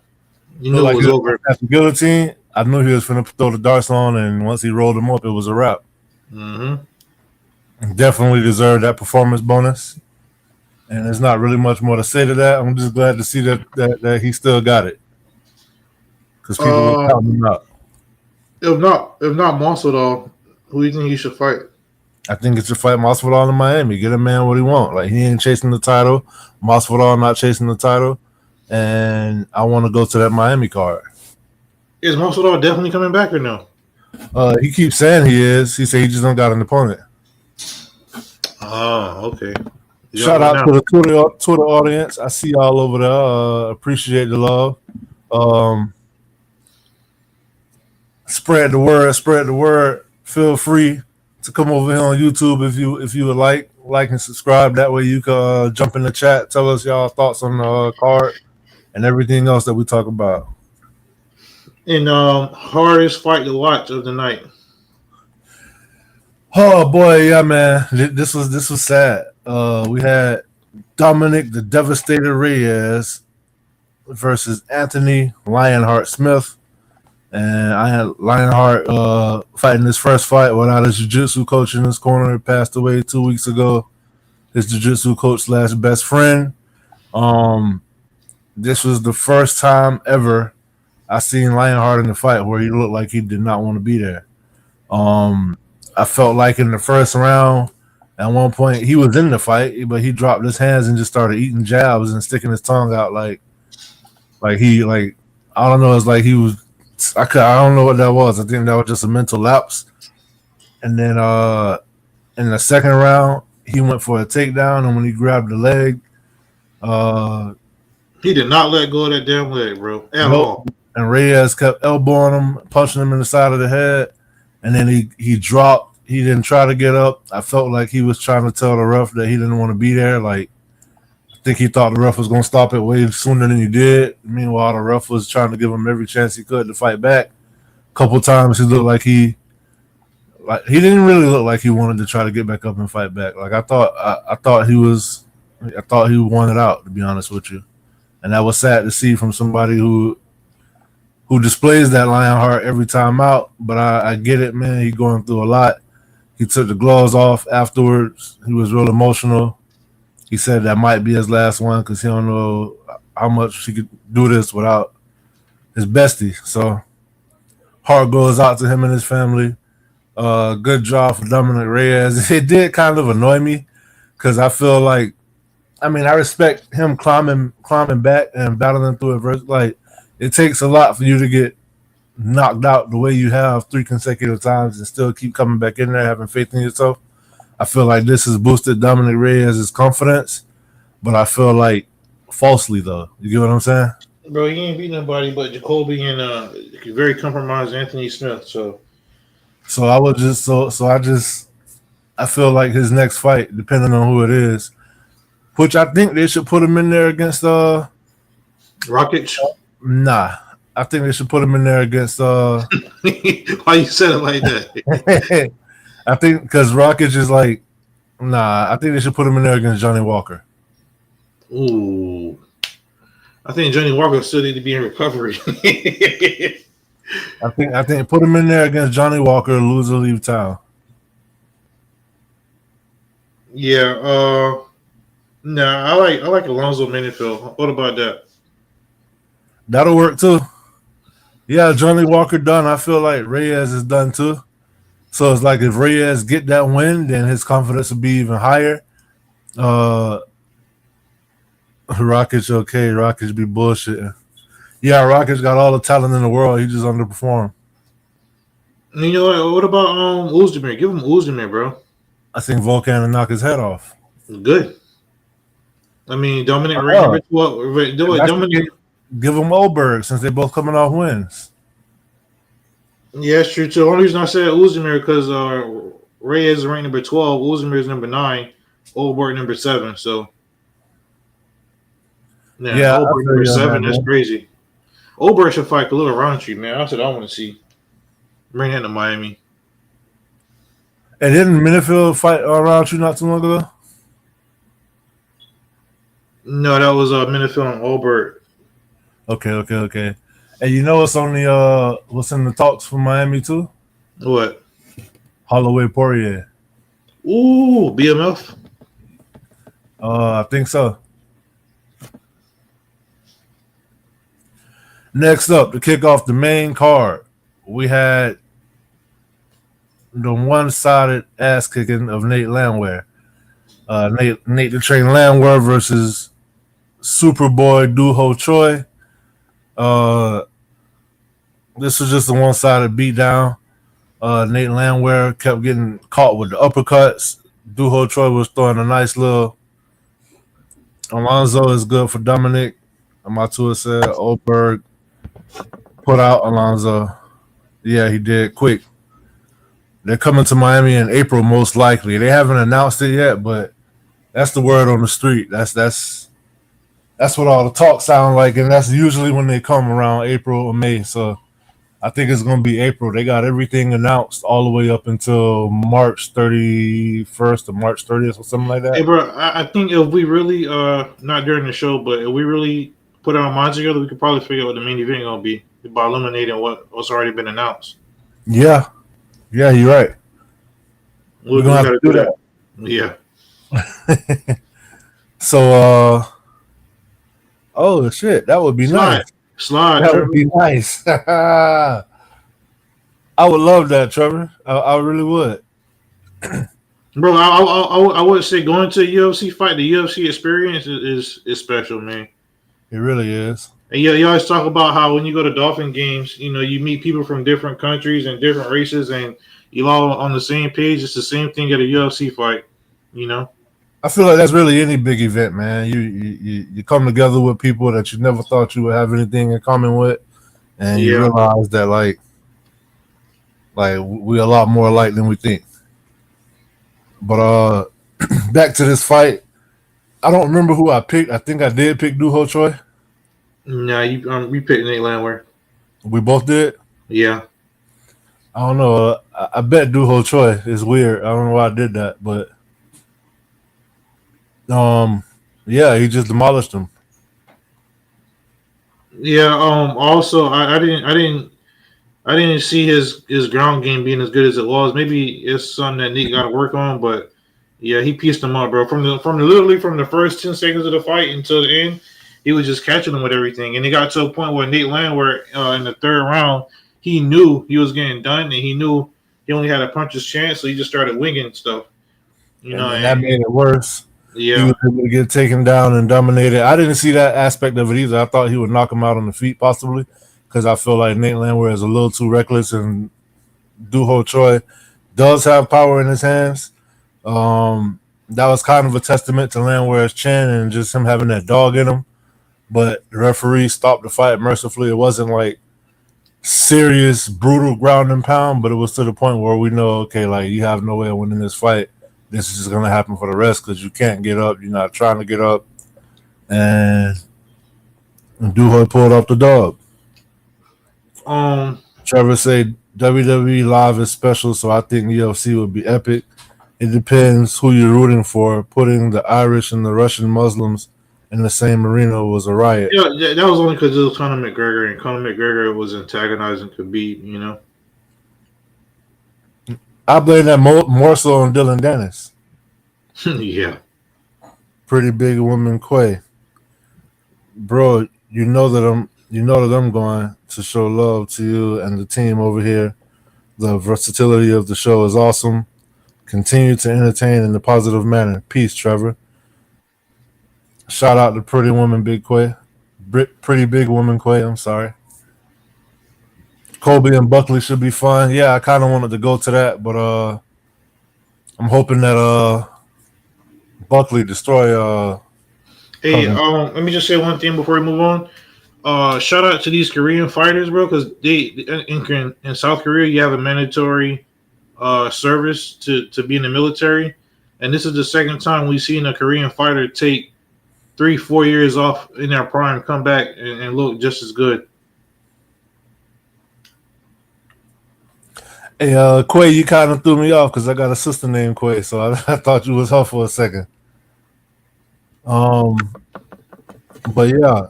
it was over. At the guillotine, I knew he was going to throw the darts on, and once he rolled him up, it was a wrap. Mm-hmm. Definitely deserved that performance bonus. And there's not really much more to say to that. I'm just glad to see that he still got it. Because people were counting him out. If not Masvidal, who do you think he should fight? I think it should fight Masvidal in Miami. Get a man what he want. Like, he ain't chasing the title. Masvidal not chasing the title. And I want to go to that Miami card. Is Masvidal definitely coming back or no? He keeps saying he is. He said he just don't got an opponent. Oh, okay. Shout out to the Twitter audience. I see y'all over there. Appreciate the love. Spread the word. Feel free to come over here on YouTube if you would like and subscribe. That way you can jump in the chat, tell us y'all thoughts on the card and everything else that we talk about. And hardest fight to watch of the night. Oh boy, yeah, man. This was sad. We had Dominic the Devastator Reyes versus Anthony Lionheart Smith. And I had Lionheart fighting his first fight without his jiu-jitsu coach in his corner. He passed away 2 weeks ago. His jiu-jitsu coach / best friend. This was the first time ever I seen Lionheart in the fight where he looked like he did not want to be there. I felt like in the first round, at one point, he was in the fight, but he dropped his hands and just started eating jabs and sticking his tongue out like I don't know. It's like he was. I don't know what that was. I think that was just a mental lapse. And then in the second round, he went for a takedown, and when he grabbed the leg, he did not let go of that damn leg, bro. At all. And Reyes kept elbowing him, punching him in the side of the head, and then he dropped. He didn't try to get up. I felt like he was trying to tell the ref that he didn't want to be there. Like, I think he thought the ref was going to stop it way sooner than he did. Meanwhile, the ref was trying to give him every chance he could to fight back. A couple times he looked like he didn't really look like he wanted to try to get back up and fight back. Like I thought he was I thought he won it out, to be honest with you, and that was sad to see from somebody who displays that lion heart every time out. But I get it, man. He's going through a lot. He took the gloves off afterwards. He was real emotional. He said that might be his last one because he don't know how much he could do this without his bestie. So heart goes out to him and his family. Good job for Dominic Reyes. It did kind of annoy me because I feel like, I mean, I respect him climbing back and battling through adversity. Like, it takes a lot for you to get knocked out the way you have 3 consecutive times and still keep coming back in there, having faith in yourself. I feel like this has boosted Dominic Reyes' confidence, but I feel like falsely, though. You get what I'm saying? Bro, he ain't beat nobody but Jacoby and very compromised Anthony Smith. So I would just I feel like his next fight, depending on who it is, which I think they should put him in there against Rockets. Nah, I think they should put him in there against Why you said it like that? I think because Rockets is like, nah, I think they should put him in there against Johnny Walker. Ooh. I think Johnny Walker still need to be in recovery. I think put him in there against Johnny Walker, lose or leave town. Yeah, I like Alonzo Menifield. What about that? That'll work too. Yeah, Johnny Walker done. I feel like Reyes is done too. So it's like if Reyes get that win, then his confidence will be even higher. Rockets okay. Rockets be bullshitting. Yeah, Rockets got all the talent in the world. He just underperformed. You know what about Uzdemir? Give him Uzdemir, bro. I think Volkan will knock his head off. Good. I mean, Dominic Reyes. Dominic. Give him Oberg since they're both coming off wins. Yeah, it's true too. The only reason I said Uzdemir because Reyes is ranked number 12, Uzdemir is number 9, Oberg number 7. So yeah, Oberg number 7. That's crazy. Oberg should fight Khalil Roundtree, man. That's what I want to see. Bring that to Miami. And didn't Menifield fight Roundtree not too long ago? No, that was Menifield and Oberg. Okay. And you know what's on the what's in the talks for Miami too? What? Holloway Poirier. Ooh, BMF. I think so. Next up, to kick off the main card, we had the one-sided ass kicking of Nate Landwehr. Nate the Train Landwehr versus Superboy Doo-Ho Choi. This was just a one-sided beatdown. Nate Landwehr kept getting caught with the uppercuts. Doo-Ho Choi was throwing a nice little. Alonzo is good for Dominic. Amatua said Oberg put out Alonzo. Yeah, he did quick. They're coming to Miami in April, most likely. They haven't announced it yet, but that's the word on the street. That's what all the talk sound like, and that's usually when they come around April or May. So I think it's going to be April. They got everything announced all the way up until March 31st or March 30th or something like that. Hey, bro, I think if we really, not during the show, but if we really put our minds together, we could probably figure out what the main event going to be by eliminating what's already been announced. Yeah, you're right. We're going to have to do that. Yeah. So, oh, shit, that would be nice. Slide, that Trevor. Would be nice. I would love that, Trevor. I really would. Bro, I would say going to a UFC fight, the UFC experience is special, man. It really is. And you always talk about how when you go to Dolphin games, you know, you meet people from different countries and different races, and you're all on the same page. It's the same thing at a UFC fight, you know? I feel like that's really any big event, man. You come together with people that you never thought you would have anything in common with, and you realize that like we're a lot more alike than we think. But back to this fight, I don't remember who I picked. I think I did pick Doo-Ho Choi. Nah, we picked Nate Landwehr. We both did. Yeah. I don't know. I bet Doo-Ho Choi is weird. I don't know why I did that, but Yeah, he just demolished him. Yeah. Also, I didn't see his ground game being as good as it was. Maybe it's something that Nate got to work on, but yeah, he pieced him up, bro. Literally from the first 10 seconds of the fight until the end, he was just catching him with everything, and it got to a point where Nate Landwehr in the third round, he knew he was getting done, and he knew he only had a puncher's chance, so he just started winging stuff. You know, And that made it worse. He yeah, was able to get taken down and dominated. I didn't see that aspect of it either. I thought he would knock him out on the feet possibly because I feel like Nate Landwehr is a little too reckless, and Duho Choi does have power in his hands. That was kind of a testament to Landwehr's chin and just him having that dog in him. But the referee stopped the fight mercifully. It wasn't like serious, brutal ground and pound, but it was to the point where we know, okay, like you have no way of winning this fight. This is just going to happen for the rest because you can't get up. You're not trying to get up. And Duhoy pulled off the dog. Trevor said WWE Live is special, so I think UFC would be epic. It depends who you're rooting for. Putting the Irish and the Russian Muslims in the same arena was a riot. yeah, that was only because it was Conor McGregor, and Conor McGregor was antagonizing Khabib. You know. I blame that more so on Dylan Dennis. Yeah. Pretty big woman Quay. Bro, you know that I'm going to show love to you and the team over here. The versatility of the show is awesome. Continue to entertain in a positive manner. Peace, Trevor. Shout out to Pretty Woman Big Quay. Pretty Big Woman Quay, I'm sorry. Colby and Buckley should be fun. Yeah, I kind of wanted to go to that, but I'm hoping that Buckley destroy Hey, let me just say one thing before we move on. Shout out to these Korean fighters, bro, because in South Korea you have a mandatory service to be in the military, and this is the second time we've seen a Korean fighter take 3-4 years off in their prime, come back and look just as good. Hey, Quay, you kind of threw me off because I got a sister named Quay, so I thought you was her for a second. But yeah,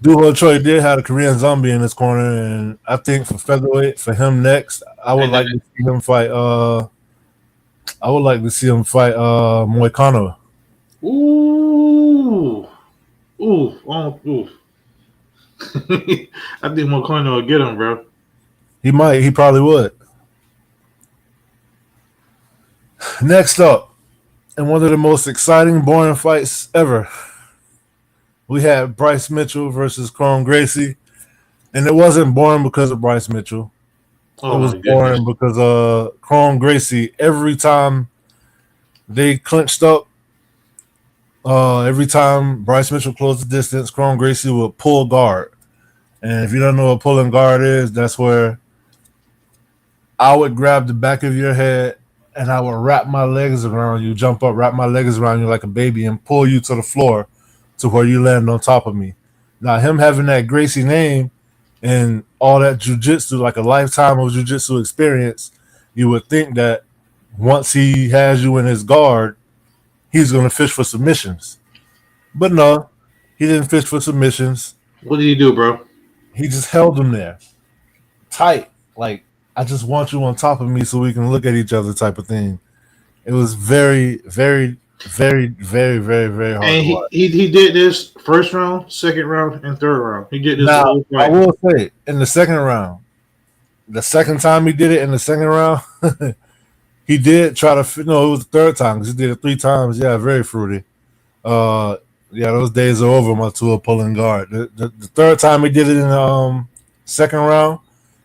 Duho Choi did have a Korean zombie in his corner, and I think for featherweight, for him next, I would like to see him fight. Moicano. Ooh. I think Moicano will get him, bro. He might. He probably would. Next up, in one of the most exciting, boring fights ever, we had Bryce Mitchell versus Cron Gracie, and it wasn't boring because of Bryce Mitchell. It was boring because Cron Gracie, every time they clinched up, every time Bryce Mitchell closed the distance, Cron Gracie would pull guard. And if you don't know what pulling guard is, that's where I would grab the back of your head and I would wrap my legs around you, jump up, wrap my legs around you like a baby and pull you to the floor to where you land on top of me. Now, him having that Gracie name and all that jiu-jitsu, like a lifetime of jiu-jitsu experience, you would think that once he has you in his guard, he's going to fish for submissions. But no, he didn't fish for submissions. What did he do, bro? He just held him there tight, like, I just want you on top of me so we can look at each other type of thing. It was very, very, very, very, very, very hard. And he did this first round, second round, and third round. He did this. Now, I will say, in the second round, the second time he did it in the second round, he did try to, it was the third time because he did it 3 times. Yeah, very fruity. Yeah, those days are over, my tool pulling guard. The third time he did it in the second round,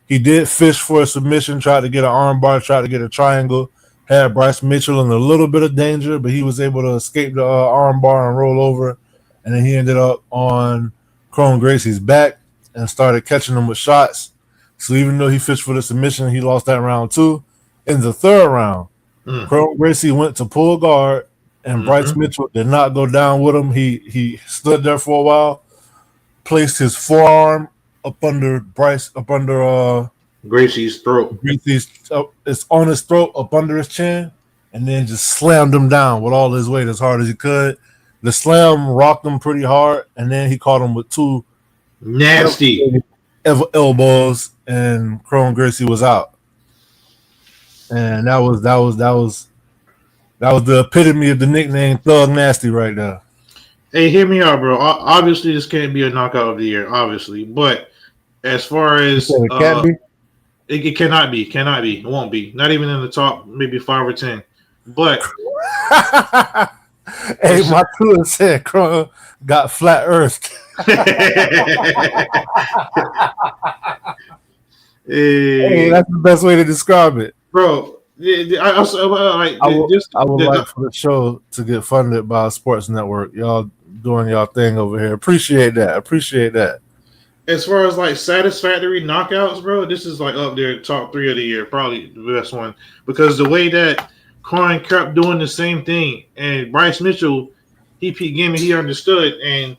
he did fish for a submission, tried to get an arm bar, tried to get a triangle, had Bryce Mitchell in a little bit of danger, but he was able to escape the arm bar and roll over, and then he ended up on Cron Gracie's back and started catching him with shots. So even though he fished for the submission, he lost that round too. In the third round, Cron Gracie went to pull guard, and Bryce Mitchell did not go down with him. He stood there for a while, placed his forearm up under Gracie's throat. It's on his throat, up under his chin, and then just slammed him down with all his weight as hard as he could. The slam rocked him pretty hard, and then he caught him with two Nasty. elbows, and Chrome Gracie was out. And that was the epitome of the nickname Thug Nasty right there. Hey, hear me out, bro. Obviously, this can't be a knockout of the year, obviously. But as far as It can't be. it cannot be, it won't be. Not even in the top, maybe 5 or 10. But Hey, my crew said Chrome got flat earthed. Hey, that's the best way to describe it. Bro, I would like for the show to get funded by a sports network. Y'all doing y'all thing over here. Appreciate that. As far as like satisfactory knockouts, bro, this is like up there, top 3 of the year, probably the best one. Because the way that Klein kept doing the same thing, and Bryce Mitchell, he peaked game and he understood. And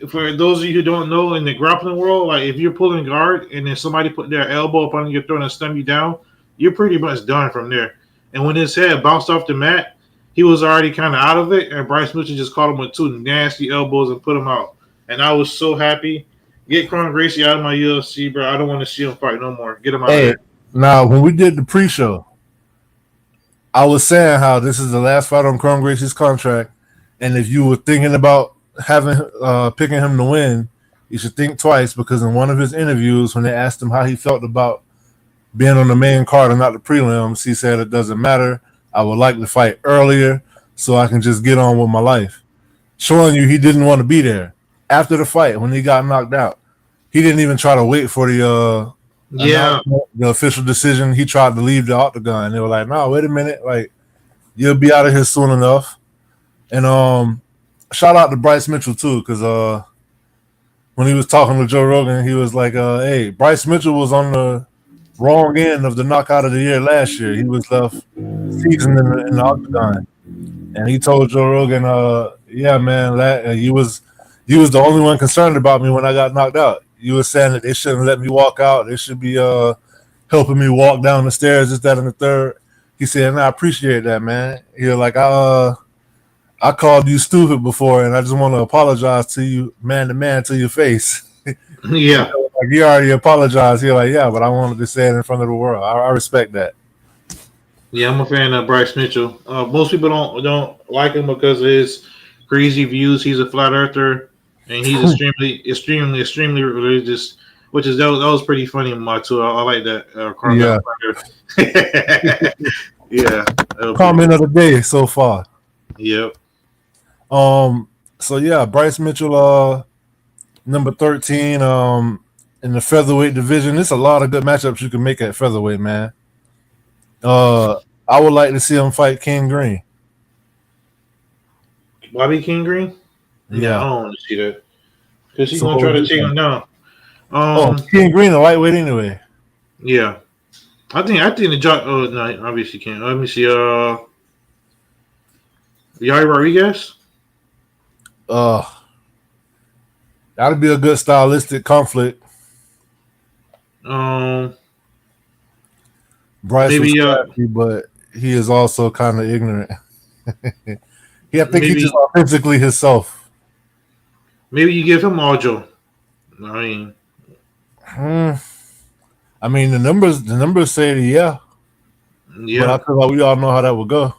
for those of you who don't know, in the grappling world, like if you're pulling guard and then somebody put their elbow up on your throat and slam you down, you're pretty much done from there. And when his head bounced off the mat, he was already kind of out of it, and Bryce Mitchell just caught him with 2 nasty elbows and put him out. And I was so happy. Get Cron Gracie out of my UFC, bro. I don't want to see him fight no more. Get him out of there. Now, when we did the pre-show, I was saying how this is the last fight on Cron Gracie's contract, and if you were thinking about picking him to win, you should think twice, because in one of his interviews, when they asked him how he felt about being on the main card and not the prelims, he said it doesn't matter. I would like to fight earlier so I can just get on with my life. Showing you he didn't want to be there. After the fight, when he got knocked out, he didn't even try to wait for the official decision. He tried to leave the octagon. They were like, "No, wait a minute, like you'll be out of here soon enough." And shout out to Bryce Mitchell too, because when he was talking to Joe Rogan, he was like, "Hey, Bryce Mitchell was on the wrong end of the knockout of the year last year. He was left seasoned in the octagon." And he told Joe Rogan, "Yeah, man, you was the only one concerned about me when I got knocked out. You were saying that they shouldn't let me walk out. They should be helping me walk down the stairs, this, that, and the third." He said, "And I appreciate that, man." He was like, I called you stupid before, and I just want to apologize to you, man to man, to your face." Yeah. Like, you already apologized. He's like, "Yeah, but I wanted to say it in front of the world." I respect that. Yeah, I'm a fan of Bryce Mitchell. Most people don't like him because of his crazy views. He's a flat earther, and he's extremely religious, which is that was pretty funny in my too. I like that. Yeah. Comment of the day so far. Yep. So yeah, Bryce Mitchell, number 13, in the featherweight division. There's a lot of good matchups you can make at featherweight, man. I would like to see him fight King Green. Bobby King Green? Yeah. I don't want to see that. Because he's going to try to take him down. King Green, a lightweight anyway. Yeah. I think the job. Oh, no, obviously can't. Let me see. Yair Rodriguez? That'd be a good stylistic conflict. Bryce maybe, was crafty, but he is also kind of ignorant. I think he's just authentically himself. Maybe you give him Aljo. I mean, the numbers say yeah. But I feel like we all know how that would go.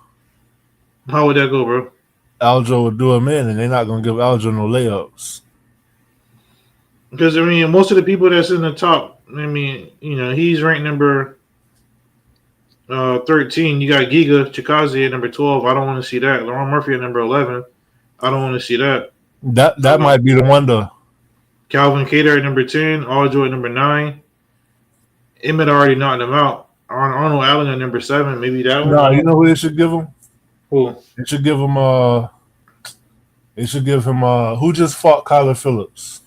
How would that go, bro? Aljo would do him in, and they're not going to give Aljo no layups. Because, most of the people that's in the top, he's ranked number 13. You got Giga Chikaze at number 12. I don't want to see that. Lauren Murphy at number 11. I don't want to see that. That might be the one, though. Calvin Kattar at number 10. Aljo at number 9. Emmett already knocked him out. Arnold Allen at number 7. Maybe that one. No, you know who they should give him? Who? They should give him who just fought Kyler Phillips?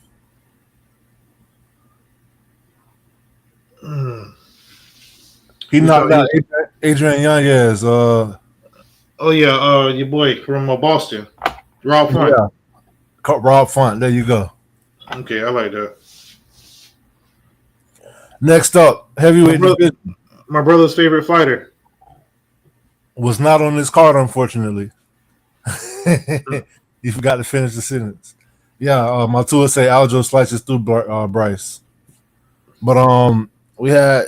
He knocked out Adrian Yanez. Oh yeah, your boy from Boston, Rob Font. Yeah, Rob Font. There you go. Okay, I like that. Next up, heavyweight division. My brother's favorite fighter Was not on this card, unfortunately. You forgot to finish the sentence. Yeah, Matua say Aljo slices through Bryce. But we had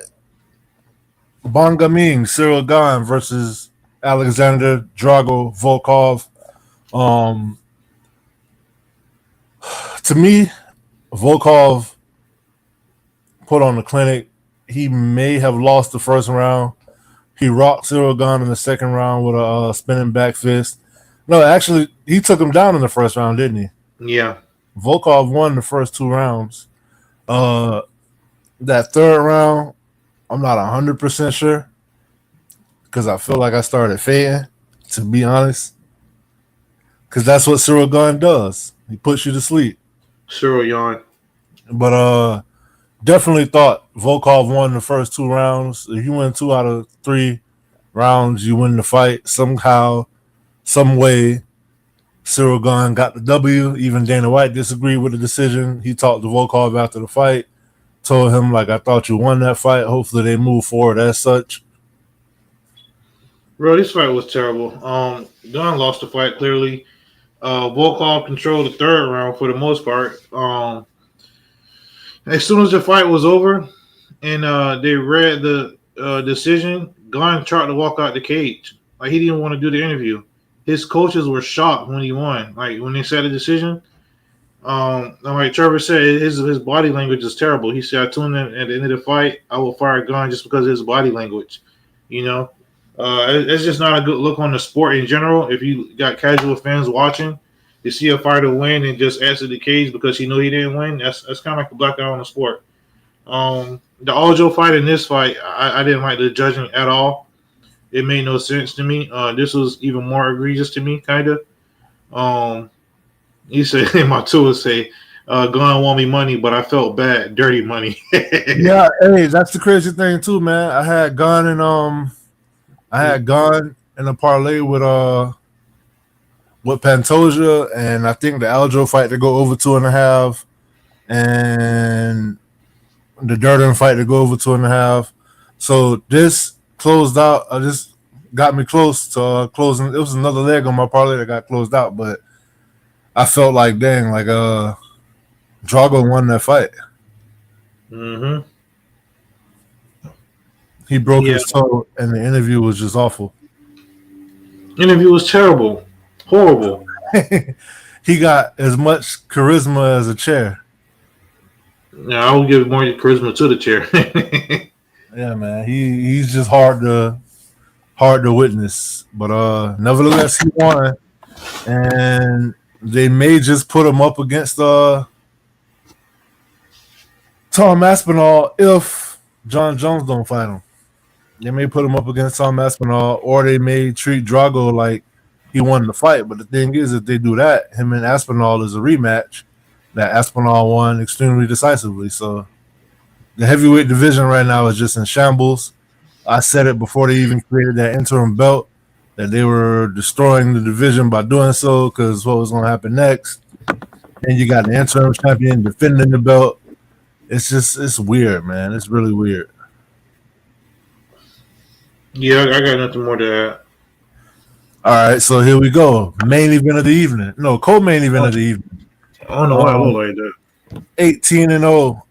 Bongaming, Cyril Gane versus Alexander Drago Volkov. To me, Volkov put on the clinic. He may have lost the first round. He rocked Cyril Gane in the second round with a spinning back fist. No, actually, he took him down in the first round, didn't he? Yeah. Volkov won the first 2 rounds. That third round, I'm not 100% sure because I feel like I started fading, to be honest. Because that's what Cyril Gane does. He puts you to sleep. Cyril yawn. But definitely thought Volkov won the first 2 rounds. If you win 2 out of 3 rounds, you win the fight. Somehow, some way, Cyril Gane got the W. Even Dana White disagreed with the decision. He talked to Volkov after the fight, told him, like, I thought you won that fight. Hopefully they move forward as such. Bro, this fight was terrible. Gane lost the fight clearly. Volkov controlled the third round for the most part. As soon as the fight was over and they read the decision, Gane tried to walk out the cage. Like, he didn't want to do the interview. His coaches were shocked when he won. Like, when they said the decision, like Trevor said, his body language is terrible. He said, I told him at the end of the fight, I will fire Gane just because of his body language. You know, it's just not a good look on the sport in general. If you got casual fans watching, you see a fighter win and just exit the cage because he knew he didn't win, that's kind of like a black eye on the sport. The Aljo fight and this fight, I didn't like the judging at all. It made no sense to me. This was even more egregious to me, kind of. He said, Matua say, Gane won me money, but I felt bad, dirty money. Yeah, hey, that's the crazy thing too, man. I had Gane in a parlay with Pantoja, and I think the Aljo fight to go over 2.5, and the Durden fight to go over 2.5. So this closed out. This got me close to closing. It was another leg on my parlay that got closed out, but I felt like, dang, like Drago won that fight. Mm-hmm. He broke his toe, and the interview was just awful. Interview was terrible. Horrible. He got as much charisma as a chair. Yeah, I would give more charisma to the chair. Yeah, man. He's just hard to witness. But nevertheless, he won. And they may just put him up against Tom Aspinall if John Jones don't fight him. They may put him up against Tom Aspinall, or they may treat Drago like he won the fight. But the thing is, if they do that, him and Aspinall is a rematch that Aspinall won extremely decisively. So the heavyweight division right now is just in shambles. I said it before they even created that interim belt, that they were destroying the division by doing so, because what was going to happen next. And you got the interim champion defending the belt. It's weird, man. It's really weird. Yeah, I got nothing more to add. All right, so here we go. Main event of the evening. No, co-main event of the evening. I don't know why I look like that. 18-0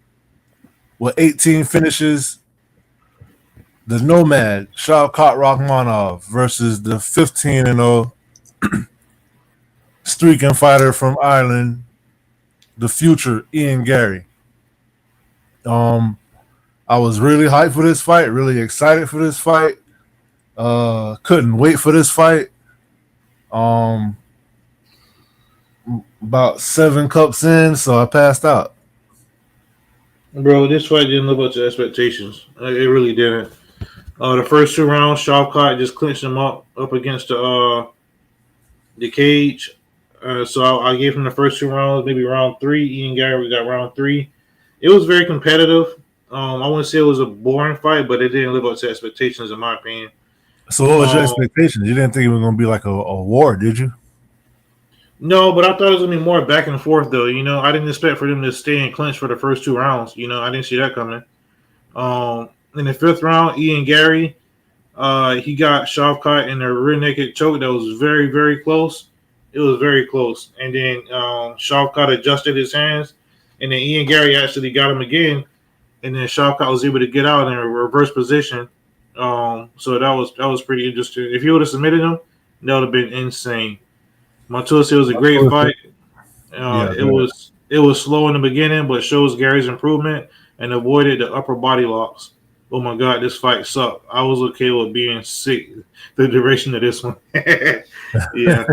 with 18 finishes. The Nomad, Shavkat Rakhmonov versus the 15-0 streaking fighter from Ireland, the future Ian Gary. I was really hyped for this fight, really excited for this fight. Couldn't wait for this fight. About 7 cups in, so I passed out. Bro, this fight didn't live up to expectations. It really didn't. The first 2 rounds, Shavkat just clinched him up against the cage. So I gave him the first 2 rounds, maybe round 3. Ian Gary got round 3. It was very competitive. I wouldn't say it was a boring fight, but it didn't live up to expectations, in my opinion. So what was your expectations? You didn't think it was going to be like a war, did you? No, but I thought it was going to be more back and forth, though. You know, I didn't expect for them to stay in clinch for the first 2 rounds. You know, I didn't see that coming. In the 5th round, Ian Gary, he got Shavkat in a rear naked choke that was very, very close. It was very close. And then Shavkat adjusted his hands, and then Ian Gary actually got him again, and then Shavkat was able to get out in a reverse position. So that was pretty interesting. If he would have submitted him, that would have been insane. Pantoja said it was a great fight. It was slow in the beginning, but shows Gary's improvement and avoided the upper body locks. Oh my God, this fight sucked. I was okay with being sick the duration of this one. Yeah.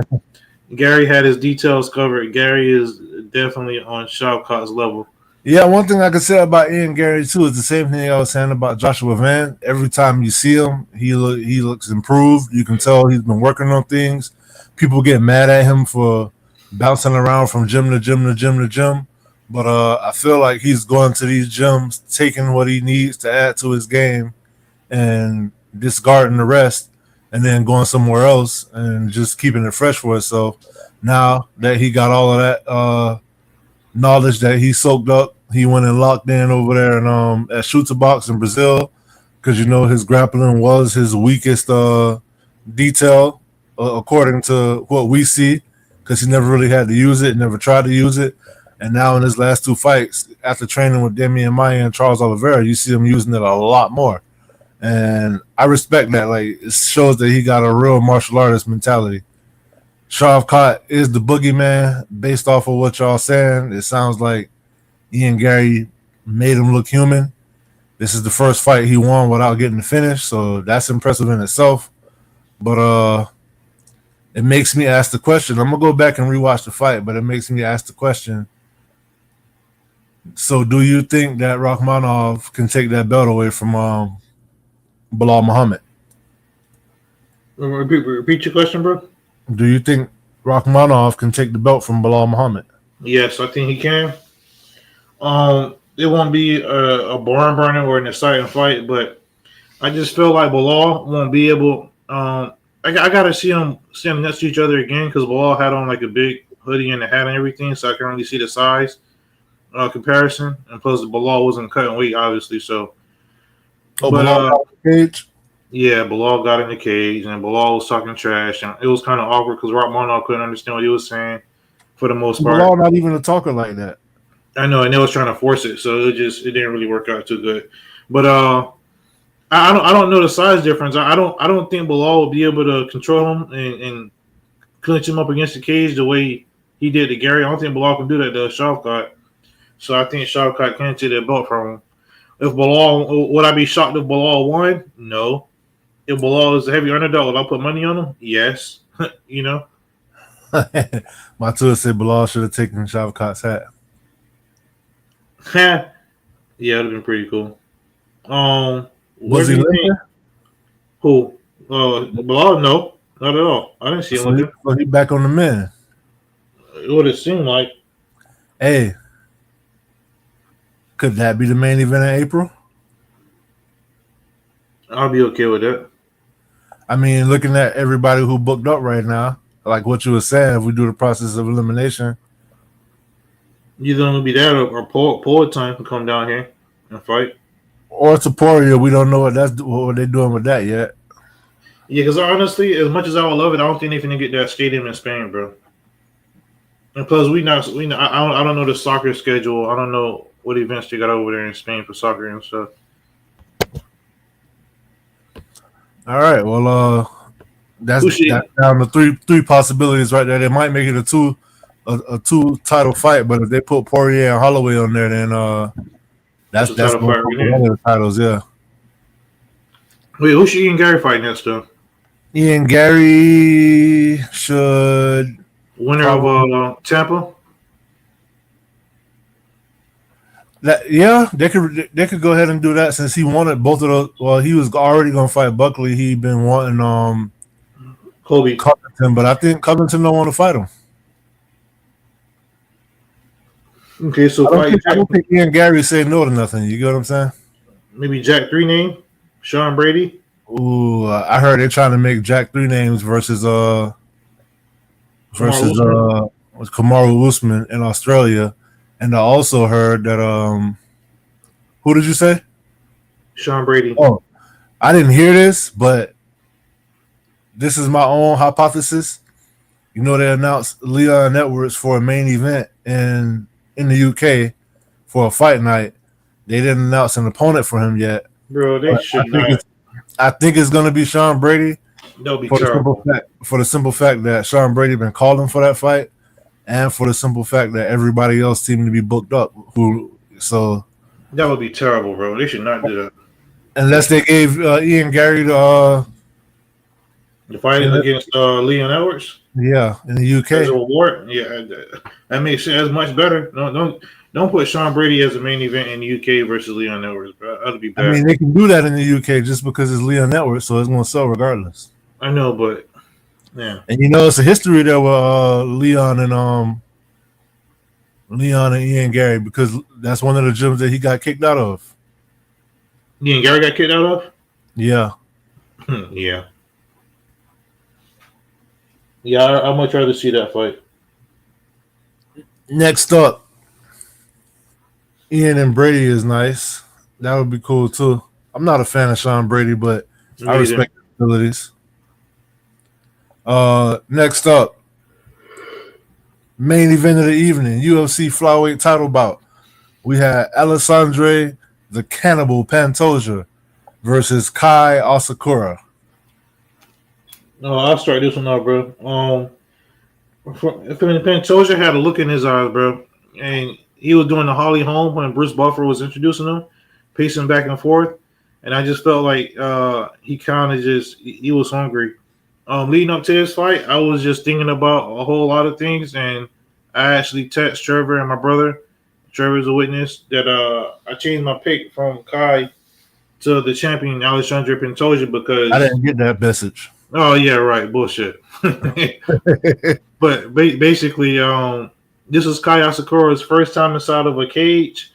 Gary had his details covered. Gary is definitely on Shavkat's level. Yeah, one thing I can say about Ian Gary too is the same thing I was saying about Joshua Van. Every time you see him, he looks improved. You can tell he's been working on things. People get mad at him for bouncing around from gym to gym to gym to gym. But I feel like he's going to these gyms, taking what he needs to add to his game and discarding the rest, and then going somewhere else and just keeping it fresh for himself. Now that he got all of that knowledge that he soaked up, he went and locked in over there and at Shooter Box in Brazil, because his grappling was his weakest detail, according to what we see, because he never really had to use it, never tried to use it. And now in his last two fights, after training with Demian Maia and Charles Oliveira, you see him using it a lot more. And I respect that. Like, it shows that he got a real martial artist mentality. Shavkat is the boogeyman. Based off of what y'all saying, it sounds like Ian Gary made him look human. This is the first fight he won without getting the finish, so that's impressive in itself. But it makes me ask the question. I'm gonna go back and rewatch the fight, but it makes me ask the question. So, do you think that Rakhmonov can take that belt away from Bilal Muhammad? Repeat your question, bro. Do you think Rakhmonov can take the belt from Bilal Muhammad? Yes, I think he can. It won't be a barn burner or an exciting fight, but I just feel like Bilal won't be able. I gotta see them stand next to each other again, because Bilal had on like a big hoodie and a hat and everything, so I can really see the size comparison. And plus, Bilal wasn't cutting weight, obviously. So, Bilal got in the cage. Yeah, Bilal got in the cage, and Bilal was talking trash, and it was kind of awkward because Rakhmonov couldn't understand what he was saying for the most part. Bilal not even a talker like that. I know, and they was trying to force it, so it didn't really work out too good. But I don't know the size difference. I don't think Bilal will be able to control him and clinch him up against the cage the way he did to Gary. I don't think Bilal can do that to Shavkat. So I think Shavkat can't take that belt from him. If Bilal, would I be shocked if Bilal won? No. If Bilal is a heavy underdog, would I put money on him? Yes. Matua said Bilal should have taken Shavkat's hat. Yeah, it would have been pretty cool. Was he limping? Who? Bilal? No, not at all. I didn't see him limping. So he back on the men. It would have seemed like. Hey, could that be the main event in April? I'll be okay with that. I mean, looking at everybody who booked up right now, like what you were saying, if we do the process of elimination, either going to be that or Poet Time can come down here and fight. Or Taporia, we don't know what they're doing with that yet. Yeah, because honestly, as much as I would love it, I don't think they're going to get that stadium in Spain, bro. And plus, I don't know the soccer schedule. I don't know what events they got over there in Spain for soccer and stuff. All right, well, that's down to three possibilities right there. They might make it a two title fight, but if they put Poirier and Holloway on there, then that's one of the titles. Yeah. Wait, who should Ian Gary fight next, though? Ian Gary should winner of Tampa. They could go ahead and do that since he wanted both of those. Well, he was already going to fight Buckley. He'd been wanting Colby Covington, but I think Covington don't want to fight him. Okay, so I don't think Ian Gary said no to nothing. You get what I'm saying? Maybe Jack 3 name, Sean Brady. Ooh, I heard they're trying to make Jack 3 names versus Kamaru Usman in Australia. And I also heard that who did you say? Sean Brady. Oh, I didn't hear this, but this is my own hypothesis. you know, they announced Leon Edwards for a main event in the UK for a fight night. They didn't announce an opponent for him yet. Bro, they should not. I think it's going to be Sean Brady. That'll be for terrible. The simple fact that Sean Brady been calling for that fight, and for the simple fact that everybody else seemed to be booked up. So that would be terrible, bro. They should not do that. Unless they gave Ian Gary the fight against Leon Edwards. Yeah, in the UK as a reward. Yeah, that makes sense. That's much better. Don't put Sean Brady as a main event in the UK versus Leon Edwards, bro. That'd be bad. I mean, they can do that in the UK just because it's Leon Edwards, so it's going to sell regardless. I know, but yeah. And you know, it's a history there with Leon and Ian Gary, because that's one of the gyms that he got kicked out of. Ian Gary got kicked out of? Yeah. Yeah. Yeah, I'd much rather see that fight. Next up, Ian and Brady is nice. That would be cool too. I'm not a fan of Sean Brady, but I respect his abilities. Next up, main event of the evening, UFC flyweight title bout. We had Alessandre the Cannibal Pantoja versus Kai Asakura. No, I'll start this one out, bro. Pantoja had a look in his eyes, bro, and he was doing the Holly Holm when Bruce Buffer was introducing him, pacing back and forth, and I just felt like he kind of he was hungry. Leading up to this fight, I was just thinking about a whole lot of things, and I actually text Trevor and my brother. Trevor's a witness that I changed my pick from Kai to the champion Alexandre Pantoja because I didn't get that message. Oh yeah, right, bullshit. But basically, this is Kai Asakura's first time inside of a cage,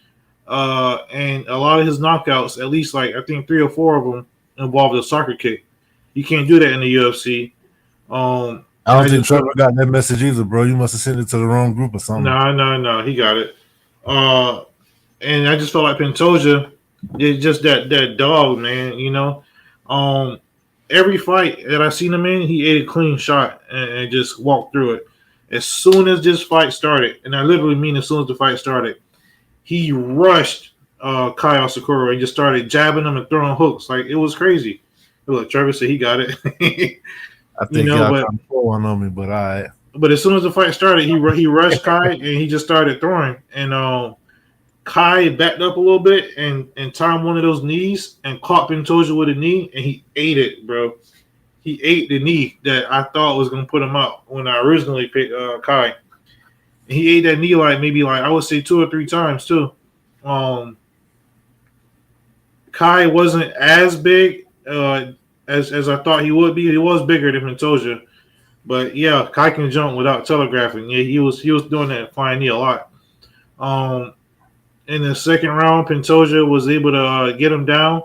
and a lot of his knockouts, at least like I think 3 or 4 of them, involved a soccer kick. You can't do that in the UFC. I don't think Trevor got that message either, bro. You must have sent it to the wrong group or something. No, he got it. And I just felt like Pantoja is just that dog, man. You know, every fight that I seen him in, he ate a clean shot and just walked through it. As soon as this fight started, and I literally mean as soon as the fight started, he rushed Kai Asakura and just started jabbing him and throwing hooks. Like, it was crazy. Look, Trevor said he got it. I think y'all got one on me, but all right. But as soon as the fight started, he rushed Kai and he just started throwing. And Kai backed up a little bit and timed one of those knees and caught Pantoja with a knee, and he ate it, bro. He ate the knee that I thought was going to put him out when I originally picked Kai. And he ate that knee maybe I would say 2 or 3 times too. Kai wasn't as big as I thought he would be. He was bigger than Pantoja. But yeah, Kai can jump without telegraphing. Yeah, he was doing that flying knee a lot. In the second round, Pantoja was able to get him down,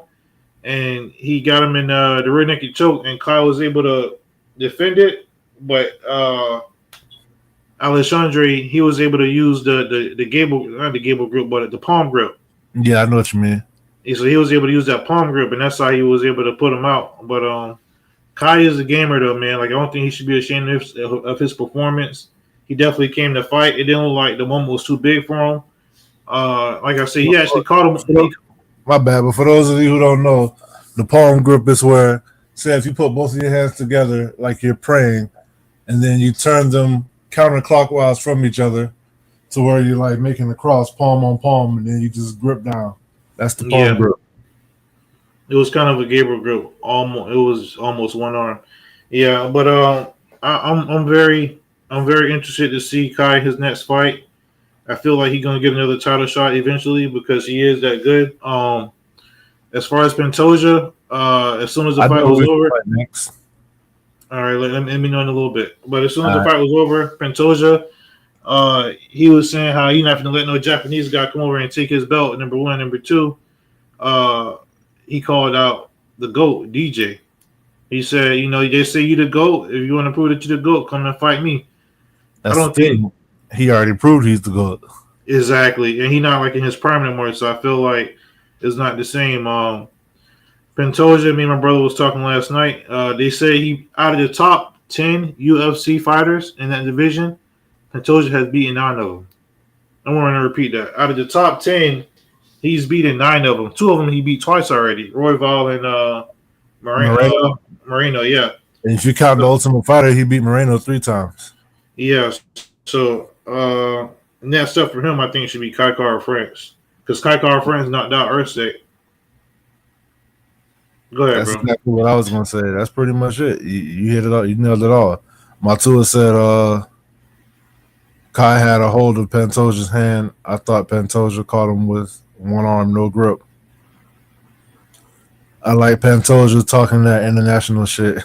and he got him in the rear naked choke, and Kai was able to defend it. But Alexandre, he was able to use the gable, not the gable grip, but the palm grip. Yeah, I know what you mean. So he was able to use that palm grip, and that's how he was able to put him out. But Kai is a gamer, though, man. Like, I don't think he should be ashamed of his performance. He definitely came to fight. It didn't look like the moment was too big for him. Like I said, he actually caught him. My bad, but for those of you who don't know, the palm grip is where, say, if you put both of your hands together like you're praying, and then you turn them counterclockwise from each other to where you're like making the cross palm on palm, and then you just grip down. That's the palm grip. It was kind of a Gabriel grip. It was almost one arm. Yeah, but I'm very interested to see Kai his next fight. I feel like he's gonna get another title shot eventually because he is that good. As far as Pantoja, as soon as the fight was over, next. All right, let me know in a little bit. But as soon as the fight was over, Pantoja, he was saying how he's not going to let no Japanese guy come over and take his belt. Number 1, number 2, he called out the GOAT, DJ. He said, you know, they say you the GOAT. If you want to prove that you're the GOAT, come and fight me. That's I don't think he already proved he's the GOAT. Exactly, and he's not like in his prime anymore. So I feel like it's not the same. Pantoja, me and my brother was talking last night. They say he out of the top 10 UFC fighters in that division, Pantoja has beaten 9 of them. I want to repeat that. Out of the top 10, he's beaten 9 of them. 2 of them he beat twice already. Royval and Moreno, yeah. And if you count the Ultimate Fighter, he beat Moreno 3 times. Yeah. So, next up for him, I think, should be Kaikar France. Because Kaikar France knocked out Ursek. Go ahead, That's bro. exactly what I was going to say. That's pretty much it. You hit it all. You nailed it all. Matua said Kai had a hold of Pantoja's hand. I thought Pantoja caught him with one arm, no grip. I like Pantoja talking that international shit.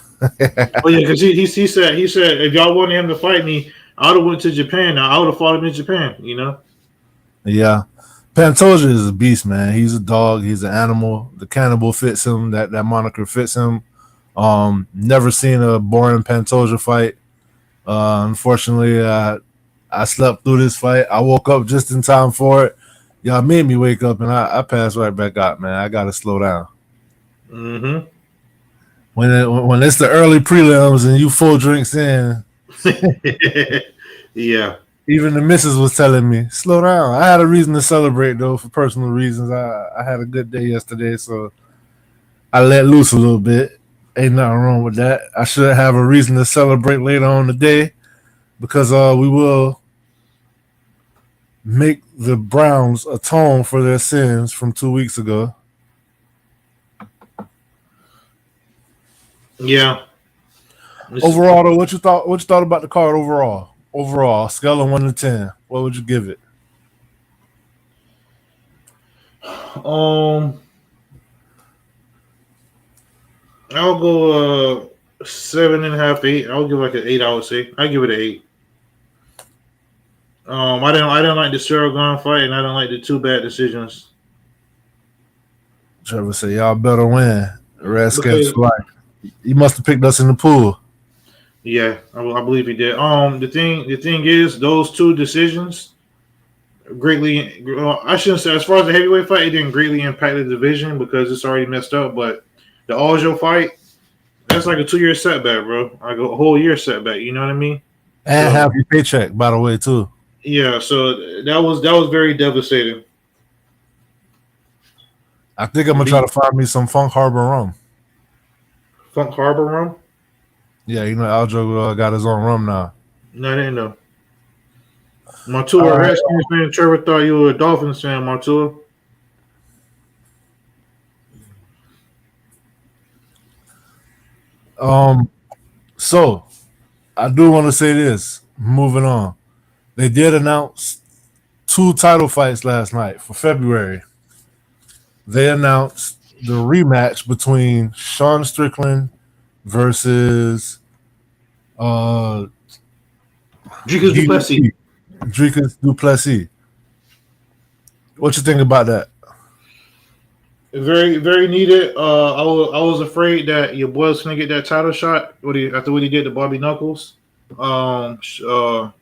Oh yeah, because he said if y'all wanted him to fight me, I would have went to Japan. I would have fought him in Japan. You know. Yeah, Pantoja is a beast, man. He's a dog. He's an animal. The cannibal fits him. That moniker fits him. Never seen a boring Pantoja fight. Unfortunately, I slept through this fight. I woke up just in time for it. Y'all made me wake up, and I passed right back out, man. I gotta slow down. Mm-hmm. When it's the early prelims and you 4 drinks in, yeah. Even the missus was telling me, slow down. I had a reason to celebrate, though, for personal reasons. I had a good day yesterday, so I let loose a little bit. Ain't nothing wrong with that. I should have a reason to celebrate later on the day because we will make the Browns atone for their sins from 2 weeks ago. Yeah. Overall, though, what you thought about the card overall? Overall, scale of 1 to 10, what would you give it? I'll go 7.5, 8. I'll give like an 8. I would say I give it an 8. I don't like the Cyril Gane fight, and I don't like the 2 bad decisions. Trevor said, "Y'all better win." Redskins for life. He must have picked us in the pool. Yeah, I believe he did. The thing is, those 2 decisions greatly. I shouldn't say as far as the heavyweight fight, it didn't greatly impact the division because it's already messed up. But the Aljo fight, that's like a 2-year setback, bro. Like a whole year setback. You know what I mean? And half your paycheck, by the way, too. Yeah, so that was very devastating. I think I'm gonna try to find me some Funk Harbor rum. Funk Harbor rum? Yeah, you know Aljo got his own rum now. No, I didn't know. Matua, Redskins fan. Trevor thought you were a Dolphins fan, Matua. So I do want to say this. Moving on, they did announce 2 title fights last night for February. They announced the rematch between Sean Strickland versus Dricus Duplessis. Dricus Duplessis. What you think about that? Very, very needed. I was afraid that your boy was gonna get that title shot. After what he did to Bobby Knuckles. Shawkar,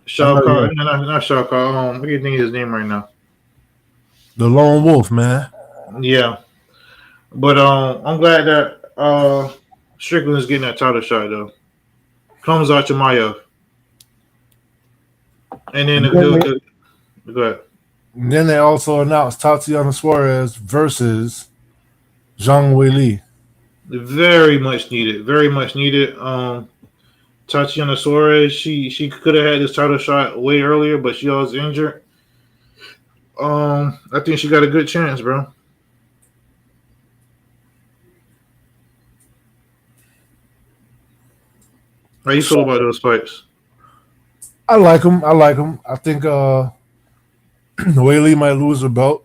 not Shawkar. What do you think of his name right now? The Lone Wolf, man. Yeah, but I'm glad that Strickland is getting that title shot though. Comes out Chimaev, and then go ahead. And then they also announced Tatiana Suarez versus Zhang Weili. Very much needed. Very much needed. Tatiana Suarez, she could have had this title shot way earlier, but she was injured. I think she got a good chance, bro. How you feel about those fights? I like them. I think Weili might lose her belt.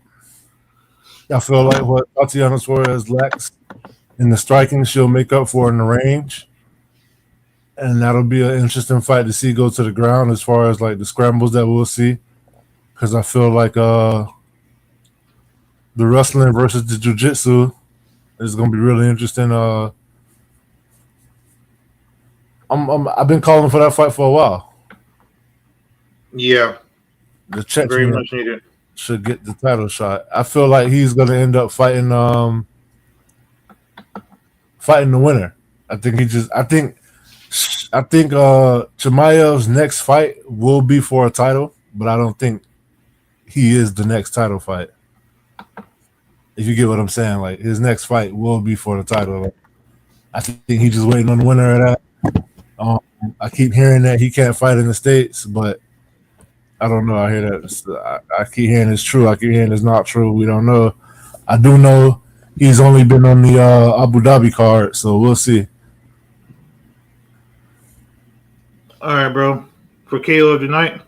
I feel like what Tatiana Suarez lacks in the striking, she'll make up for in the range. And that'll be an interesting fight to see go to the ground as far as like the scrambles that we'll see. Because I feel like the wrestling versus the jiu-jitsu is going to be really interesting. I've been calling for that fight for a while. Yeah. The Chechen very much needed. Should get the title shot. I feel like he's going to end up fighting the winner. I think I think Chimaev's next fight will be for a title, but I don't think he is the next title fight. If you get what I'm saying, like his next fight will be for the title. Like, I think he's just waiting on the winner of that. I keep hearing that he can't fight in the States, but I don't know. I hear that. I keep hearing it's true. I keep hearing it's not true. We don't know. I do know he's only been on the Abu Dhabi card, so we'll see. All right, bro. For KO of the night.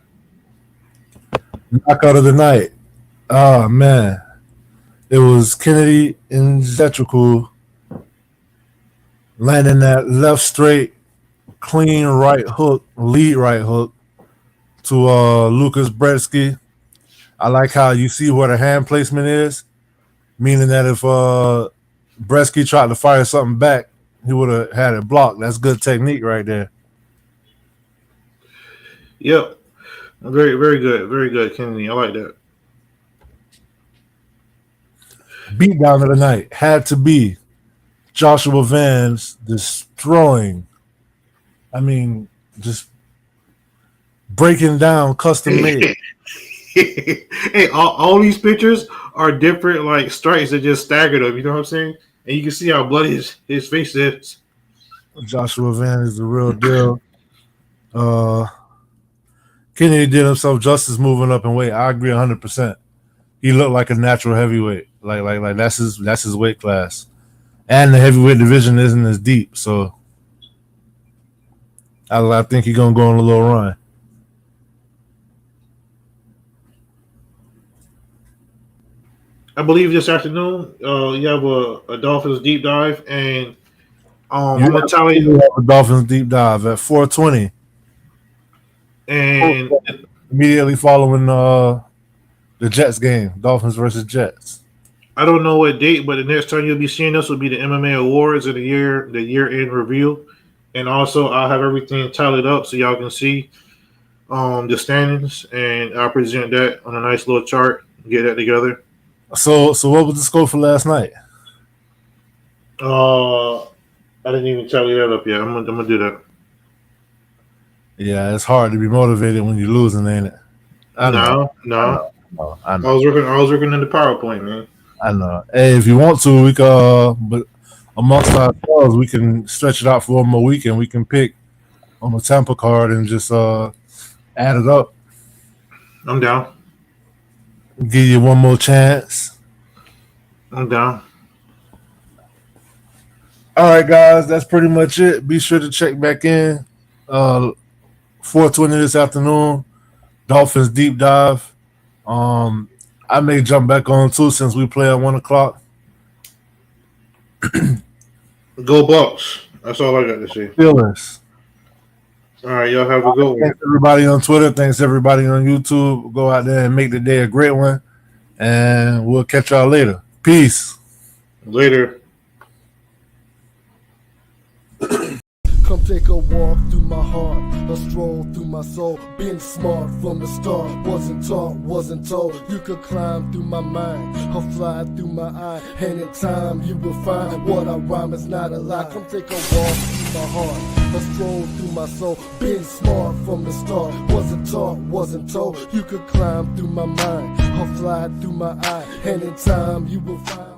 Knockout of the night. Oh man, it was Kennedy Nzechukwu landing that left straight, clean right hook, lead right hook to Lucas Brzeski. I like how you see where the hand placement is, meaning that if Brzeski tried to fire something back, he would have had it blocked. That's good technique right there. Yep. Very, very good. Very good, Kennedy. I like that. Beat down of the night had to be Joshua Vance destroying. I mean, just breaking down custom made. Hey, all these pictures are different, like strikes that just staggered them. You know what I'm saying? And you can see how bloody his face is. Joshua Vance is the real deal. Kennedy did himself justice moving up in weight. I agree 100%. He looked like a natural heavyweight. Like that's his weight class. And the heavyweight division isn't as deep, so I think he's gonna go on a little run. I believe this afternoon, you have a Dolphins deep dive, and I'm gonna tell you a Dolphins deep dive at 4:20, and immediately following the Jets game, Dolphins versus Jets. I don't know what date, but the next time you'll be seeing us will be the MMA awards of the year-end review, and also I'll have everything tallied up so y'all can see the standings, and I'll present that on a nice little chart. Get that together. So what was the score for last night? I didn't even tally that up yet. I'm gonna do that. Yeah, it's hard to be motivated when you're losing, ain't it? No. I was working on the PowerPoint, man. I know. Hey, if you want to, we can. But amongst ourselves, we can stretch it out for one more week, and we can pick on the Tampa card and just add it up. I'm down. Give you one more chance. I'm down. All right, guys, that's pretty much it. Be sure to check back in 4:20 this afternoon. Dolphins deep dive. I may jump back on too since we play at 1:00. Go Bucks. That's all I got to say. Steelers. All right, y'all have a good one. Thanks everybody on Twitter. Thanks everybody on YouTube. Go out there and make the day a great one. And we'll catch y'all later. Peace. Later. Come take a walk through my heart, a stroll through my soul. Been smart from the start, wasn't taught, wasn't told. You could climb through my mind, or fly through my eye. And in time you will find what I rhyme is not a lie. Come take a walk through my heart, a stroll through my soul. Been smart from the start, wasn't taught, wasn't told. You could climb through my mind, or fly through my eye. And in time you will find